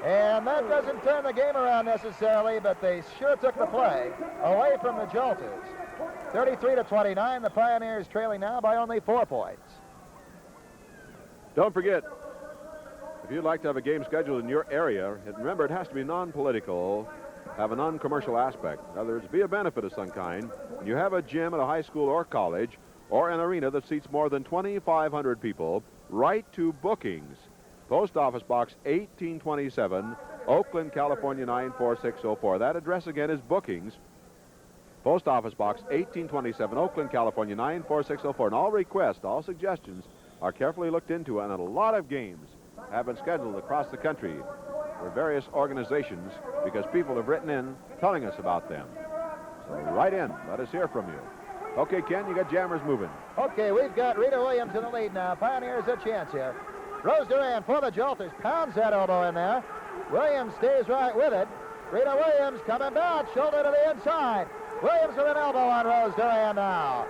And that doesn't turn the game around necessarily, but they sure took the play away from the Jolters. 33-29, the Pioneers trailing now by only 4 points. Don't forget, if you'd like to have a game scheduled in your area, and remember it has to be non-political, have a non-commercial aspect. In other words, be a benefit of some kind. You have a gym at a high school or college or an arena that seats more than 2,500 people, write to bookings. Post Office Box 1827, Oakland, California 94604. That address again is bookings. Post Office Box 1827, Oakland, California 94604. And all requests, all suggestions are carefully looked into, and a lot of games have been scheduled across the country for various organizations because people have written in telling us about them. So write in. Let us hear from you. Okay, Ken, you got jammers moving. Okay, we've got Rita Williams in the lead now. Pioneers a chance here. Rose Duran for the Jolters. Pounds that elbow in there. Williams stays right with it. Rita Williams coming back. Shoulder to the inside. Williams with an elbow on Rose Duran now.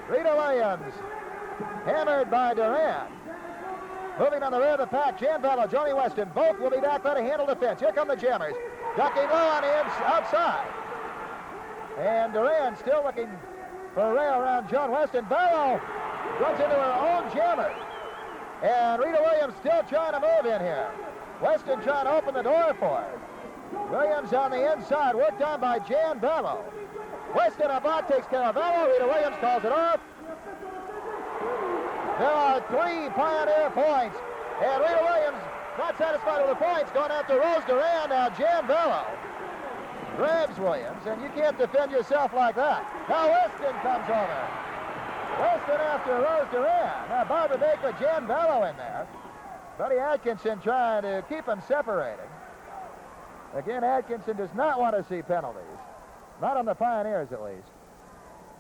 Rita Williams hammered by Duran. Moving on the rear of the pack, Jan Bello, Joni Weston, both will be back there to handle defense. Here come the jammers. Ducking low on the outside. And Duran still looking for a rail around Joan Weston. Bello runs into her own jammer. And Rita Williams still trying to move in here. Weston trying to open the door for her. Williams on the inside, worked on by Jan Bello. Weston on block takes care of Bello. Rita Williams calls it off. There are 3 Pioneer points. And Rita Williams, not satisfied with the points, going after Rose Duran. Now Jan Bello grabs Williams, and you can't defend yourself like that. Now Weston comes over. Weston after Rose Duran. Now Barbara Baker, Jan Bello in there. Buddy Atkinson trying to keep them separated. Again, Atkinson does not want to see penalties. Not on the Pioneers, at least.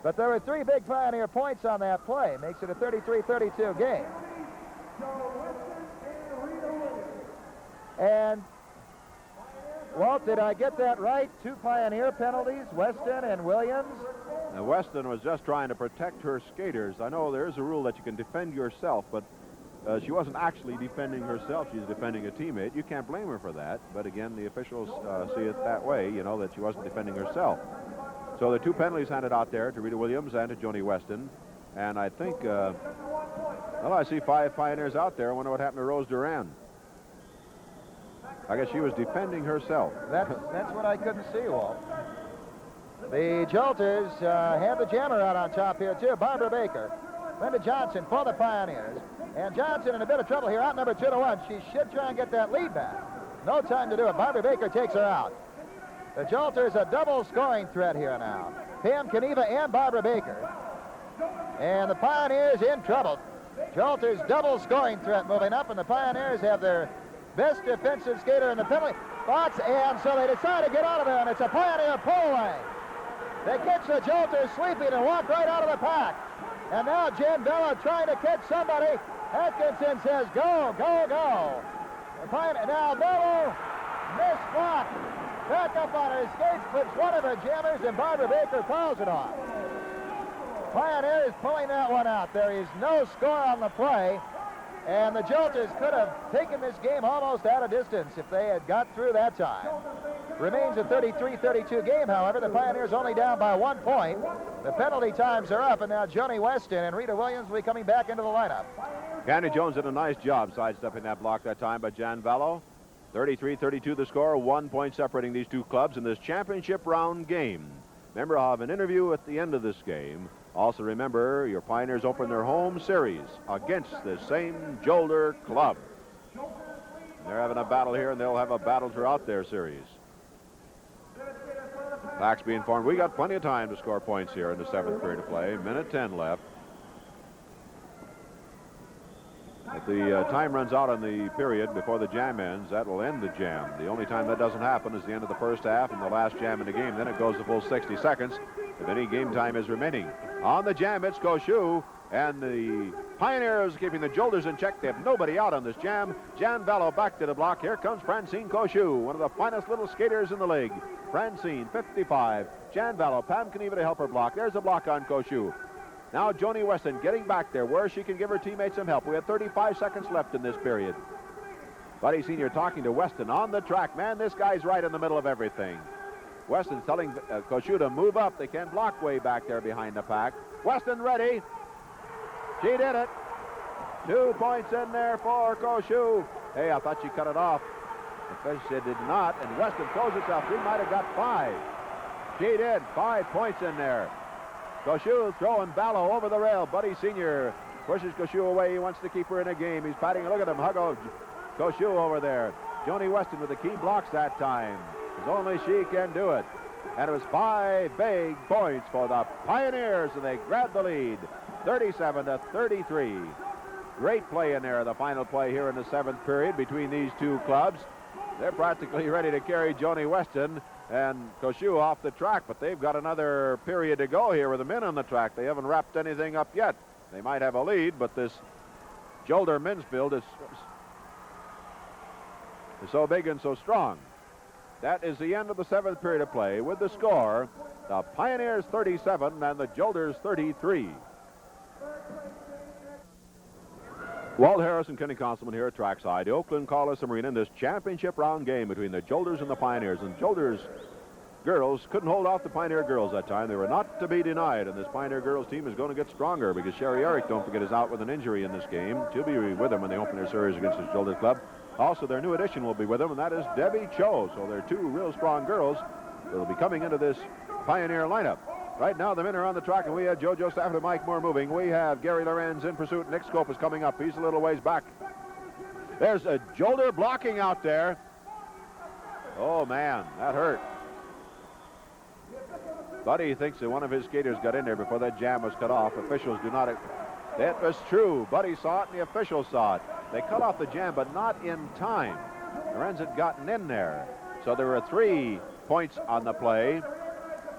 But there were 3 big Pioneer points on that play. Makes it a 33-32 game. And, Walt, did I get that right? 2 Pioneer penalties, Weston and Williams? Now, Weston was just trying to protect her skaters. I know there is a rule that you can defend yourself, but she wasn't actually defending herself. She's defending a teammate. You can't blame her for that. But again, the officials see it that way, you know, that she wasn't defending herself. So there are 2 penalties handed out there to Rita Williams and to Joni Weston. And I think, well, I see 5 Pioneers out there. I wonder what happened to Rose Duran. I guess she was defending herself. That's what I couldn't see, Walt. The Jolters have the jammer out on top here, too. Barbara Baker. Linda Johnson for the Pioneers. And Johnson in a bit of trouble here, outnumbered 2-1. She should try and get that lead back. No time to do it. Barbara Baker takes her out. The Jolters a double scoring threat here now. Pam Kaniva and Barbara Baker. And the Pioneers in trouble. Jolters double scoring threat moving up, and the Pioneers have their best defensive skater in the penalty box, and so they decide to get out of there, and it's a Pioneer pull-away. They catch the Jolters sleeping and walk right out of the pack. And now Jan Bello trying to catch somebody. Atkinson says, go, go, go. Now Bello missed block. Back up on her skates, flips one of her jammers, and Barbara Baker fouls it off. Pioneers pulling that one out. There is no score on the play, and the Jolters could have taken this game almost out of distance if they had got through that time. Remains a 33-32 game, however. The Pioneers only down by 1 point. The penalty times are up, and now Joni Weston and Rita Williams will be coming back into the lineup. Candy Jones did a nice job sidestepping that block that time by Jan Bello. 33-32 the score, 1 point separating these 2 clubs in this championship round game. Remember, I'll have an interview at the end of this game. Also remember, your Pioneers open their home series against the same Jolter club. They're having a battle here, and they'll have a battle throughout their series. Facts being formed. We got plenty of time to score points here in the 7th period of play. Minute 10 left. If the time runs out on the period before the jam ends, that will end the jam. The only time that doesn't happen is the end of the first half and the last jam in the game. Then it goes the full 60 seconds if any game time is remaining. On the jam, it's Koshu, And the Pioneers keeping the Jolters in check. They have nobody out on this jam. Jan Vallow back to the block. Here comes Francine Cochou, one of the finest little skaters in the league. Francine, 55. Jan Vallow. Pam Knieva to help her block. There's a block on Cochou. Now Joni Weston getting back there where she can give her teammates some help. We have 35 seconds left in this period. Buddy Sr. talking to Weston on the track. Man, this guy's right in the middle of everything. Weston's telling Cochou to move up. They can't block way back there behind the pack. Weston ready. She did it. 2 points in there for Cochou. Hey, I thought she cut it off. The fish did not, and Weston throws herself. She might have got 5. She did. 5 points in there. Cochou throwing Vallow over the rail. Buddy Sr. pushes Cochou away. He wants to keep her in a game. He's patting. Look at him. Hug Cochou over there. Joni Weston with the key blocks that time. As only she can do it. And it was 5 big points for the Pioneers, and they grab the lead. 37-33. Great play in there, the final play here in the 7th period between these two clubs. They're practically ready to carry Joni Weston and Cochou off the track, but they've got another period to go here with the men on the track. They haven't wrapped anything up yet. They might have a lead, but this Jolter men's field is so big and so strong. That is the end of the 7th period of play with the score, the Pioneers 37 and the Jolters 33. Walt Harris and Kenny Constable here at trackside, the Oakland Colisum Arena, in this championship round game between the Jolters and the Pioneers. And Jolters girls couldn't hold off the Pioneer girls that time. They were not to be denied, and this Pioneer girls team is going to get stronger because Sherry Eric, don't forget, is out with an injury in this game. She'll be with them when they open their series against this Jolters club. Also, their new addition will be with them, and that is Debbie Cho. So they're 2 real strong girls that will be coming into this Pioneer lineup. Right now, the men are on the track, and we have JoJo Stafford and Mike Moore moving. We have Gary Lorenz in pursuit. Nick Scope is coming up. He's a little ways back. There's a Jolter blocking out there. Oh, man, that hurt. Buddy thinks that one of his skaters got in there before that jam was cut off. Officials do not. That was true. Buddy saw it, and the officials saw it. They cut off the jam, but not in time. Lorenz had gotten in there. So there were 3 points on the play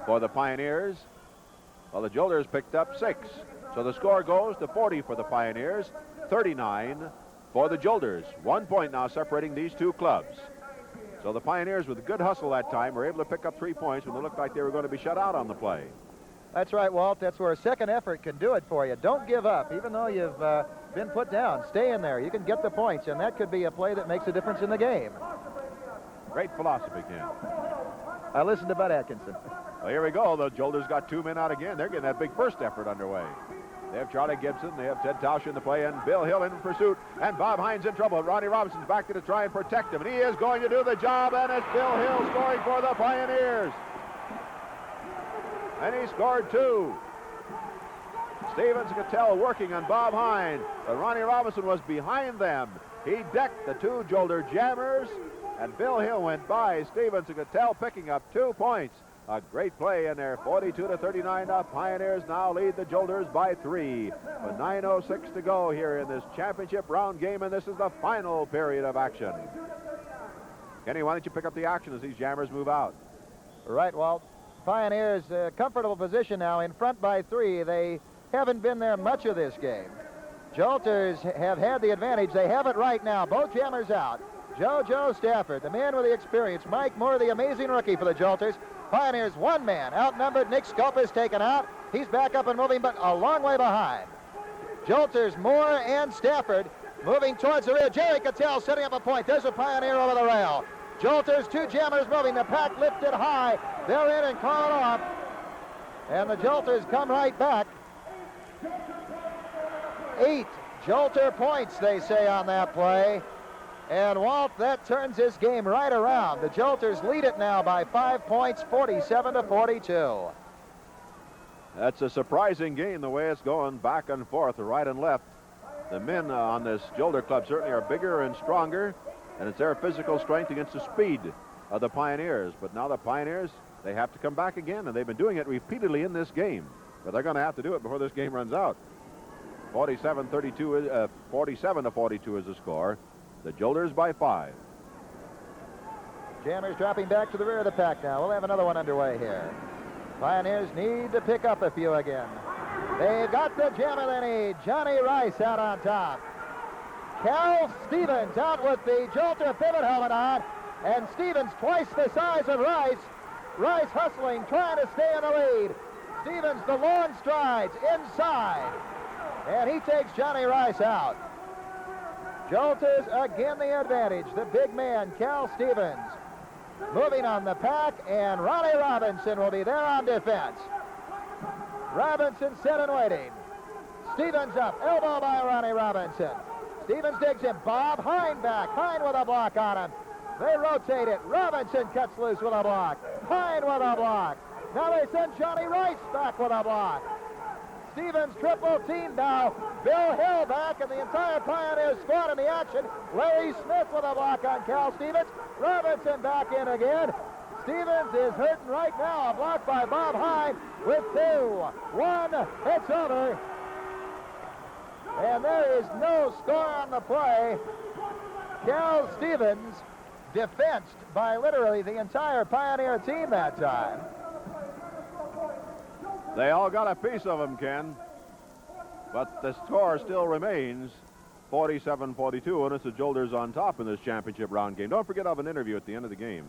for the Pioneers. Well, the Jolters picked up 6. So the score goes to 40 for the Pioneers, 39 for the Jolters. 1 point now separating these two clubs. So the Pioneers, with a good hustle that time, were able to pick up 3 points when they looked like they were going to be shut out on the play. That's right, Walt. That's where a second effort can do it for you. Don't give up, even though you've been put down. Stay in there. You can get the points, and that could be a play that makes a difference in the game. Great philosophy, Ken. I listened to Bud Atkinson. Well, here we go. The Jolters got 2 men out again. They're getting that big first effort underway. They have Charlie Gibson. They have Ted Tausch in the play, and Bill Hill in pursuit. And Bob Hines in trouble. Ronnie Robinson's back to try and protect him. And he is going to do the job, and it's Bill Hill scoring for the Pioneers. And he scored 2. Stevens and Cattell working on Bob Hines, but Ronnie Robinson was behind them. He decked the 2 Jolter jammers, and Bill Hill went by. Stevens and Cattell picking up 2 points. A great play in there, 42-39. The Pioneers now lead the Jolters by 3. With 9:06 to go here in this championship round game, and this is the final period of action. Kenny, why don't you pick up the action as these jammers move out? Right, Walt. Pioneers, comfortable position now, in front by 3. They haven't been there much of this game. Jolters have had the advantage. They have it right now. Both jammers out. JoJo Stafford, the man with the experience. Mike Moore, the amazing rookie for the Jolters. Pioneers, 1 man outnumbered. Nick Scope is taken out. He's back up and moving, but a long way behind. Jolters, Moore, and Stafford moving towards the rear. Jerry Cattell setting up a point. There's a Pioneer over the rail. Jolters, 2 jammers moving. The pack lifted high. They're in and call it off. And the Jolters come right back. 8 Jolter points, they say, on that play. And Walt, that turns this game right around. The Jolters lead it now by 5 points, 47-42. That's a surprising game, the way it's going back and forth, right and left. The men on this Jolter club certainly are bigger and stronger, and it's their physical strength against the speed of the Pioneers. But now the Pioneers, they have to come back again, and they've been doing it repeatedly in this game. But they're going to have to do it before this game runs out. 47-42 is the score. The Jolters by 5. Jammers dropping back to the rear of the pack now. We'll have another one underway here. Pioneers need to pick up a few again. They've got the Gemini, Johnny Rice out on top. Cal Stevens out with the Jolter pivot helmet on, and Stevens twice the size of Rice. Rice hustling, trying to stay in the lead. Stevens the long strides inside, and he takes Johnny Rice out. Jolters again the advantage. The big man, Cal Stevens, moving on the pack, and Ronnie Robinson will be there on defense. Robinson set and waiting. Stevens up, elbow by Ronnie Robinson. Stevens digs him. Bob Hine back. Hine with a block on him. They rotate it. Robinson cuts loose with a block. Hine with a block. Now they send Johnny Rice back with a block. Stevens triple team now. Bill Hill back, and the entire Pioneer squad in the action. Larry Smith with a block on Cal Stevens. Robinson back in again. Stevens is hurting right now. A block by Bob Hine with 2-1. It's over. And there is no score on the play. Cal Stevens defensed by literally the entire Pioneer team that time. They all got a piece of him, Ken. But the score still remains 47-42, and it's the Jolters on top in this championship round game. Don't forget I have an interview at the end of the game.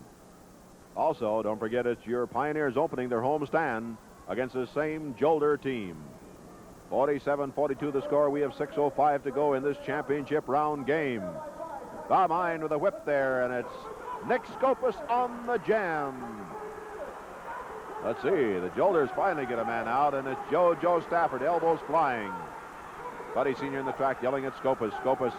Also, don't forget it's your Pioneers opening their home stand against the same Jolter team. 47-42 the score. We have 6:05 to go in this championship round game. Bob Hine with a whip there, and it's Nick Scopus on the jam. Let's see, the Jolters finally get a man out, and it's Joe Stafford, elbows flying. Buddy Sr. in the track yelling at Scopus. Scopus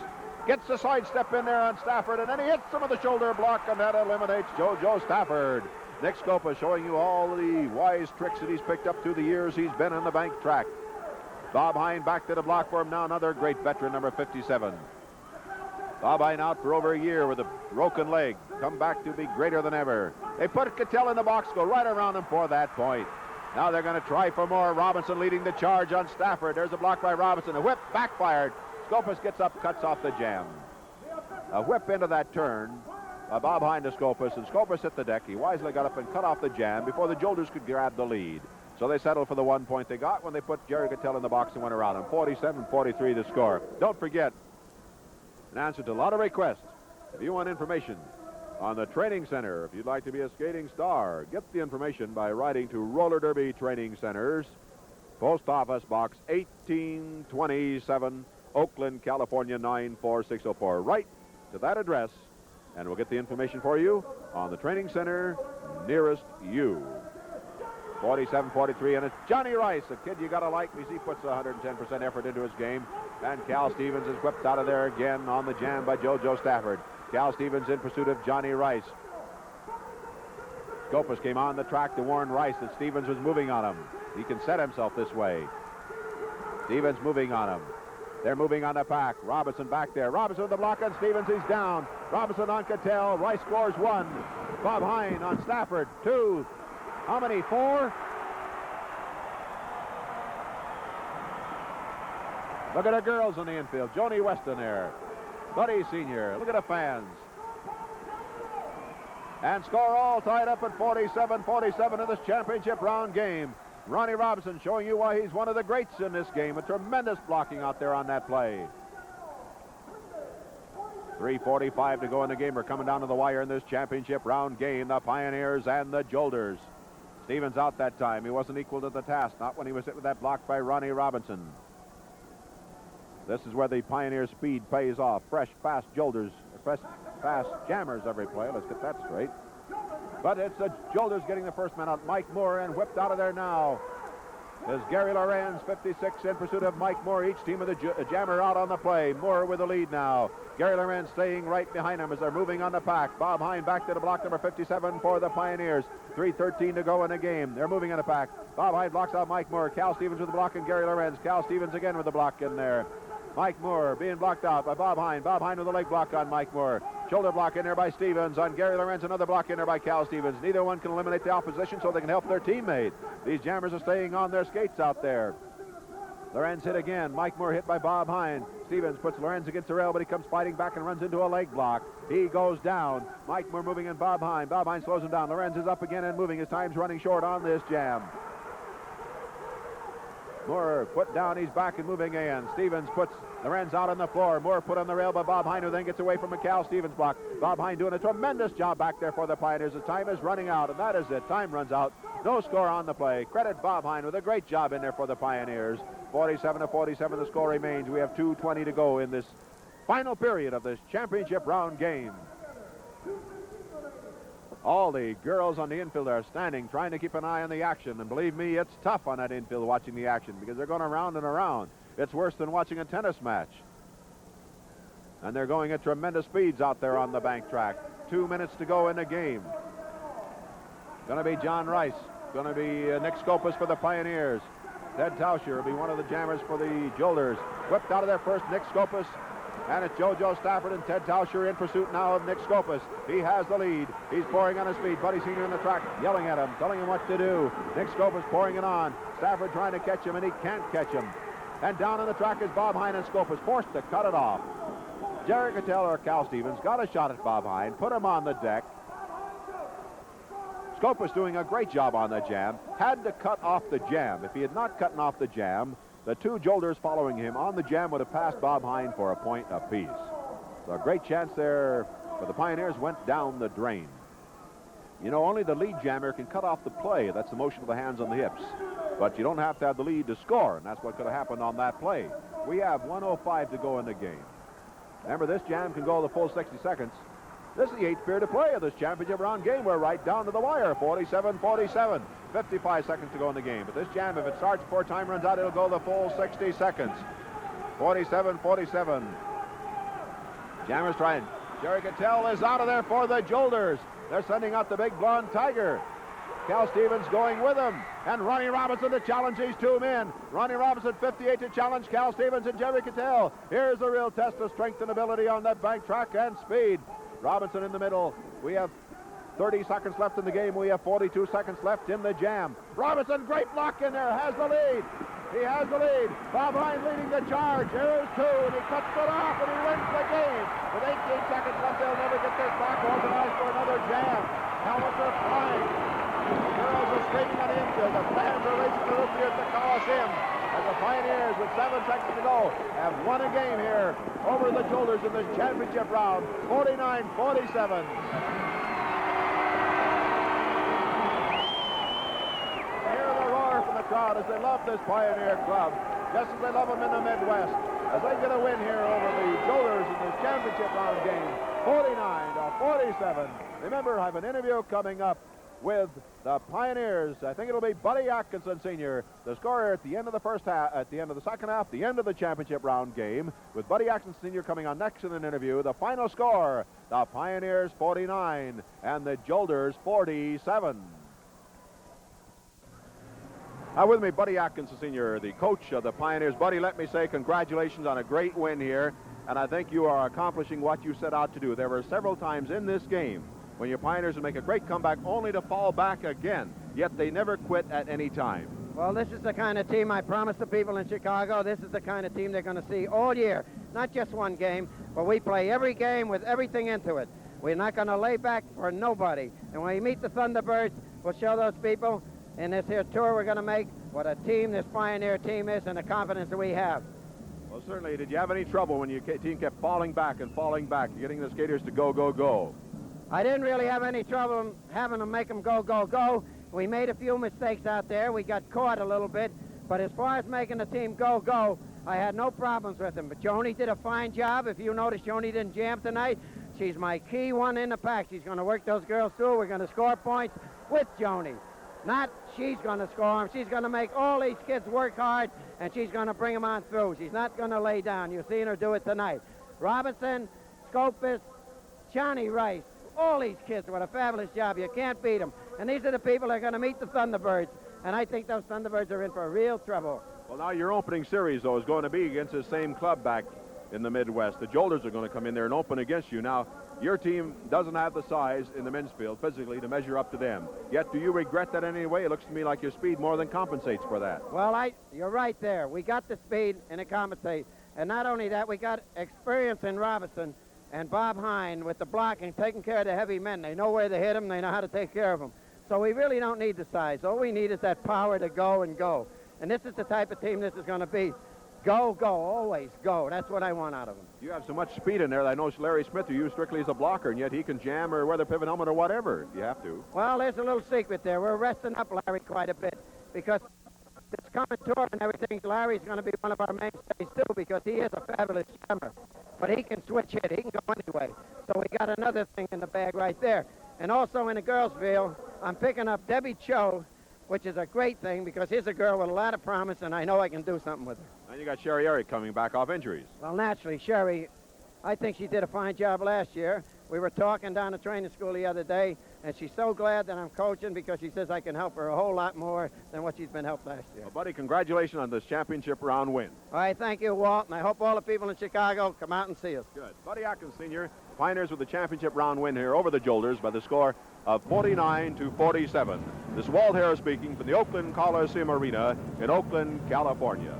gets a sidestep in there on Stafford, and then he hits him with the shoulder block, and that eliminates Joe Stafford. Nick Scopus showing you all the wise tricks that he's picked up through the years he's been on the bank track. Bob Hine back to the block for him now, another great veteran, number 57. Bob Hine out for over a year with a broken leg. Come back to be greater than ever. They put Cattell in the box, go right around him for that point. Now they're going to try for more. Robinson leading the charge on Stafford. There's a block by Robinson. A whip backfired. Scopus gets up, cuts off the jam. A whip into that turn by Bob Hine to Scopus, and Scopus hit the deck. He wisely got up and cut off the jam before the Jolters could grab the lead. So they settled for the 1 point they got when they put Jerry Cattell in the box and went around him. 47-43 the score. Don't forget, in answer to a lot of requests, if you want information on the training center, if you'd like to be a skating star, get the information by writing to Roller Derby Training Centers, Post Office Box 1827, Oakland, California 94604. Write to that address, and we'll get the information for you on the training center nearest you. 47-43, and it's Johnny Rice, a kid you got to like because he puts 110% effort into his game. And Cal Stevens is whipped out of there again on the jam by Joe Stafford. Cal Stevens in pursuit of Johnny Rice. Scopus came on the track to warn Rice that Stevens was moving on him. He can set himself this way. Stevens moving on him. They're moving on the pack. Robinson back there. Robinson with the block on Stevens. He's down. Robinson on Cattell. Rice scores 1. Bob Hine on Stafford. 2. How many? 4? Look at the girls in the infield. Joni Weston there. Buddy Sr. Look at the fans. And score all tied up at 47-47 in this championship round game. Ronnie Robinson showing you why he's one of the greats in this game. A tremendous blocking out there on that play. 3:45 to go in the game. We're coming down to the wire in this championship round game. The Pioneers and the Jolters. Stevens out that time. He wasn't equal to the task. Not when he was hit with that block by Ronnie Robinson. This is where the Pioneer speed pays off. Fresh, fast Jolters. Fresh, fast jammers every play. Let's get that straight. But it's the Jolters getting the first man out. Mike Moore, and whipped out of there now is Gary Lorenz, 56, in pursuit of Mike Moore. Each team with a jammer out on the play. Moore with the lead now. Gary Lorenz staying right behind him as they're moving on the pack. Bob Hine back to the block, number 57 for the Pioneers. 3:13 to go in the game. They're moving on the pack. Bob Hine blocks out Mike Moore. Cal Stevens with the block, and Gary Lorenz. Cal Stevens again with the block in there. Mike Moore being blocked out by Bob Hine. Bob Hine with a leg block on Mike Moore. Shoulder block in there by Stevens. On Gary Lorenz, another block in there by Cal Stevens. Neither one can eliminate the opposition so they can help their teammate. These jammers are staying on their skates out there. Lorenz hit again. Mike Moore hit by Bob Hine. Stevens puts Lorenz against the rail, but he comes fighting back and runs into a leg block. He goes down. Mike Moore moving in Bob Hine. Bob Hine slows him down. Lorenz is up again and moving. His time's running short on this jam. Moore put down, he's back and moving in. Stevens puts Lorenz out on the floor. Moore put on the rail by Bob Hine, who then gets away from McCall. Stevens block. Bob Hine doing a tremendous job back there for the Pioneers. The time is running out, and that is it. Time runs out. No score on the play. Credit Bob Hine with a great job in there for the Pioneers. 47-47 the score remains. We have 2:20 to go in this final period of this championship round game. All the girls on the infield are standing, trying to keep an eye on the action. And believe me, it's tough on that infield watching the action because they're going around and around. It's worse than watching a tennis match. And they're going at tremendous speeds out there on the bank track. 2 minutes to go in the game. Going to be John Rice. Going to be Nick Scopus for the Pioneers. Ted Tauscher will be one of the jammers for the Jolters. Whipped out of there first, Nick Scopus. And it's JoJo Stafford and Ted Tauscher in pursuit now of Nick Scopus. He has the lead. He's pouring on his feet. Buddy Senior in the track, yelling at him, telling him what to do. Nick Scopus pouring it on. Stafford trying to catch him, and he can't catch him. And down on the track is Bob Hine, and Scopus forced to cut it off. Jerry Cattell or Cal Stevens got a shot at Bob Hine, put him on the deck. Scopus doing a great job on the jam. Had to cut off the jam. If he had not cut off the jam, the two Jolters following him on the jam would have passed Bob Hine for a point apiece. So a great chance there for the Pioneers went down the drain. You know, only the lead jammer can cut off the play. That's the motion of the hands on the hips. But you don't have to have the lead to score, and that's what could have happened on that play. We have 1:05 to go in the game. Remember, this jam can go the full 60 seconds. This is the 8th period of play of this championship round game. We're right down to the wire, 47-47. 55 seconds to go in the game. But this jam, if it starts before time runs out, it'll go the full 60 seconds. 47-47. Jammers trying. Jerry Cattell is out of there for the Jolters. They're sending out the big blonde tiger. Cal Stevens going with him. And Ronnie Robinson to challenge these two men. Ronnie Robinson, 58, to challenge Cal Stevens and Jerry Cattell. Here's a real test of strength and ability on that bank track and speed. Robinson in the middle. We have 30 seconds left in the game. We have 42 seconds left in the jam. Robinson, great block in there, has the lead. He has the lead. Bob Hine leading the charge. Here's two, and he cuts it off, and he wins the game. With 18 seconds left, they'll never get this back organized for another jam. Helmets are flying. Girls are screaming on the infield. The fans are racing the roof here at the Coliseum. As the Pioneers, with 7 seconds to go, have won a game here over the Jolters in this championship round, 49-47. Crowd as they love this Pioneer club, just as they love them in the Midwest, as they get a win here over the Jolters in this championship round game, 49-47. Remember, I have an interview coming up with the Pioneers. I think it'll be Buddy Atkinson Sr., the scorer at the end of the first half, at the end of the second half, the end of the championship round game, with Buddy Atkinson Sr. coming on next in an interview. The final score, the Pioneers 49 and the Jolters 47. Now with me, Buddy Atkinson Sr., the coach of the Pioneers. Buddy, let me say congratulations on a great win here, and I think you are accomplishing what you set out to do. There were several times in this game when your Pioneers would make a great comeback only to fall back again, yet they never quit at any time. Well, this is the kind of team I promised the people in Chicago. This is the kind of team they're going to see all year, not just one game, but we play every game with everything into it. We're not going to lay back for nobody, and when we meet the Thunderbirds, we'll show those people in this here tour we're going to make what a team this Pioneer team is and the confidence that we have. Well, certainly. Did you have any trouble when your team kept falling back and falling back, getting the skaters to go, go, go? I didn't really have any trouble having to make them go, go, go. We made a few mistakes out there. We got caught a little bit. But as far as making the team go, go, I had no problems with them. But Joni did a fine job. If you notice, Joni didn't jam tonight. She's my key one in the pack. She's going to work those girls through. We're going to score points with Joni. Not she's going to score them. She's going to make all these kids work hard, and she's going to bring them on through. She's not going to lay down. You've seen her do it tonight. Robinson, Scopus, Johnny Rice, all these kids, what a fabulous job. You can't beat them. And these are the people that are going to meet the Thunderbirds, and I think those Thunderbirds are in for real trouble. Well, now your opening series, though, is going to be against the same club back in the Midwest. The Jolters are going to come in there and open against you. Now, your team doesn't have the size in the men's field physically to measure up to them. Yet, do you regret that in any way? It looks to me like your speed more than compensates for that. Well, you're right there. We got the speed, and it compensates. And not only that, we got experience in Robinson and Bob Hine with the blocking, taking care of the heavy men. They know where to hit them. They know how to take care of them. So we really don't need the size. All we need is that power to go and go. And this is the type of team this is going to be. Go, go, always go. That's what I want out of them. You have so much speed in there that I know Larry Smith, you use strictly as a blocker, and yet he can jam or wear the pivot helmet or whatever if you have to. Well, there's a little secret there. We're resting up Larry quite a bit because this coming tour and everything, Larry's going to be one of our mainstays too because he is a fabulous jammer. But he can switch hit. He can go anyway. So we got another thing in the bag right there. And also in the girls' field, I'm picking up Debbie Cho, which is a great thing because here's a girl with a lot of promise, and I know I can do something with her. And you got Sherry Eric coming back off injuries. Well, naturally, Sherry, I think she did a fine job last year. We were talking down at training school the other day, and she's so glad that I'm coaching because she says I can help her a whole lot more than what she's been helped last year. Well, buddy, congratulations on this championship round win. All right, thank you, Walt, and I hope all the people in Chicago come out and see us. Good. Buddy Atkins, Sr., Pioneers with the championship round win here over the Jolters by the score of 49-47. This is Walt Harris speaking from the Oakland Coliseum Arena in Oakland, California.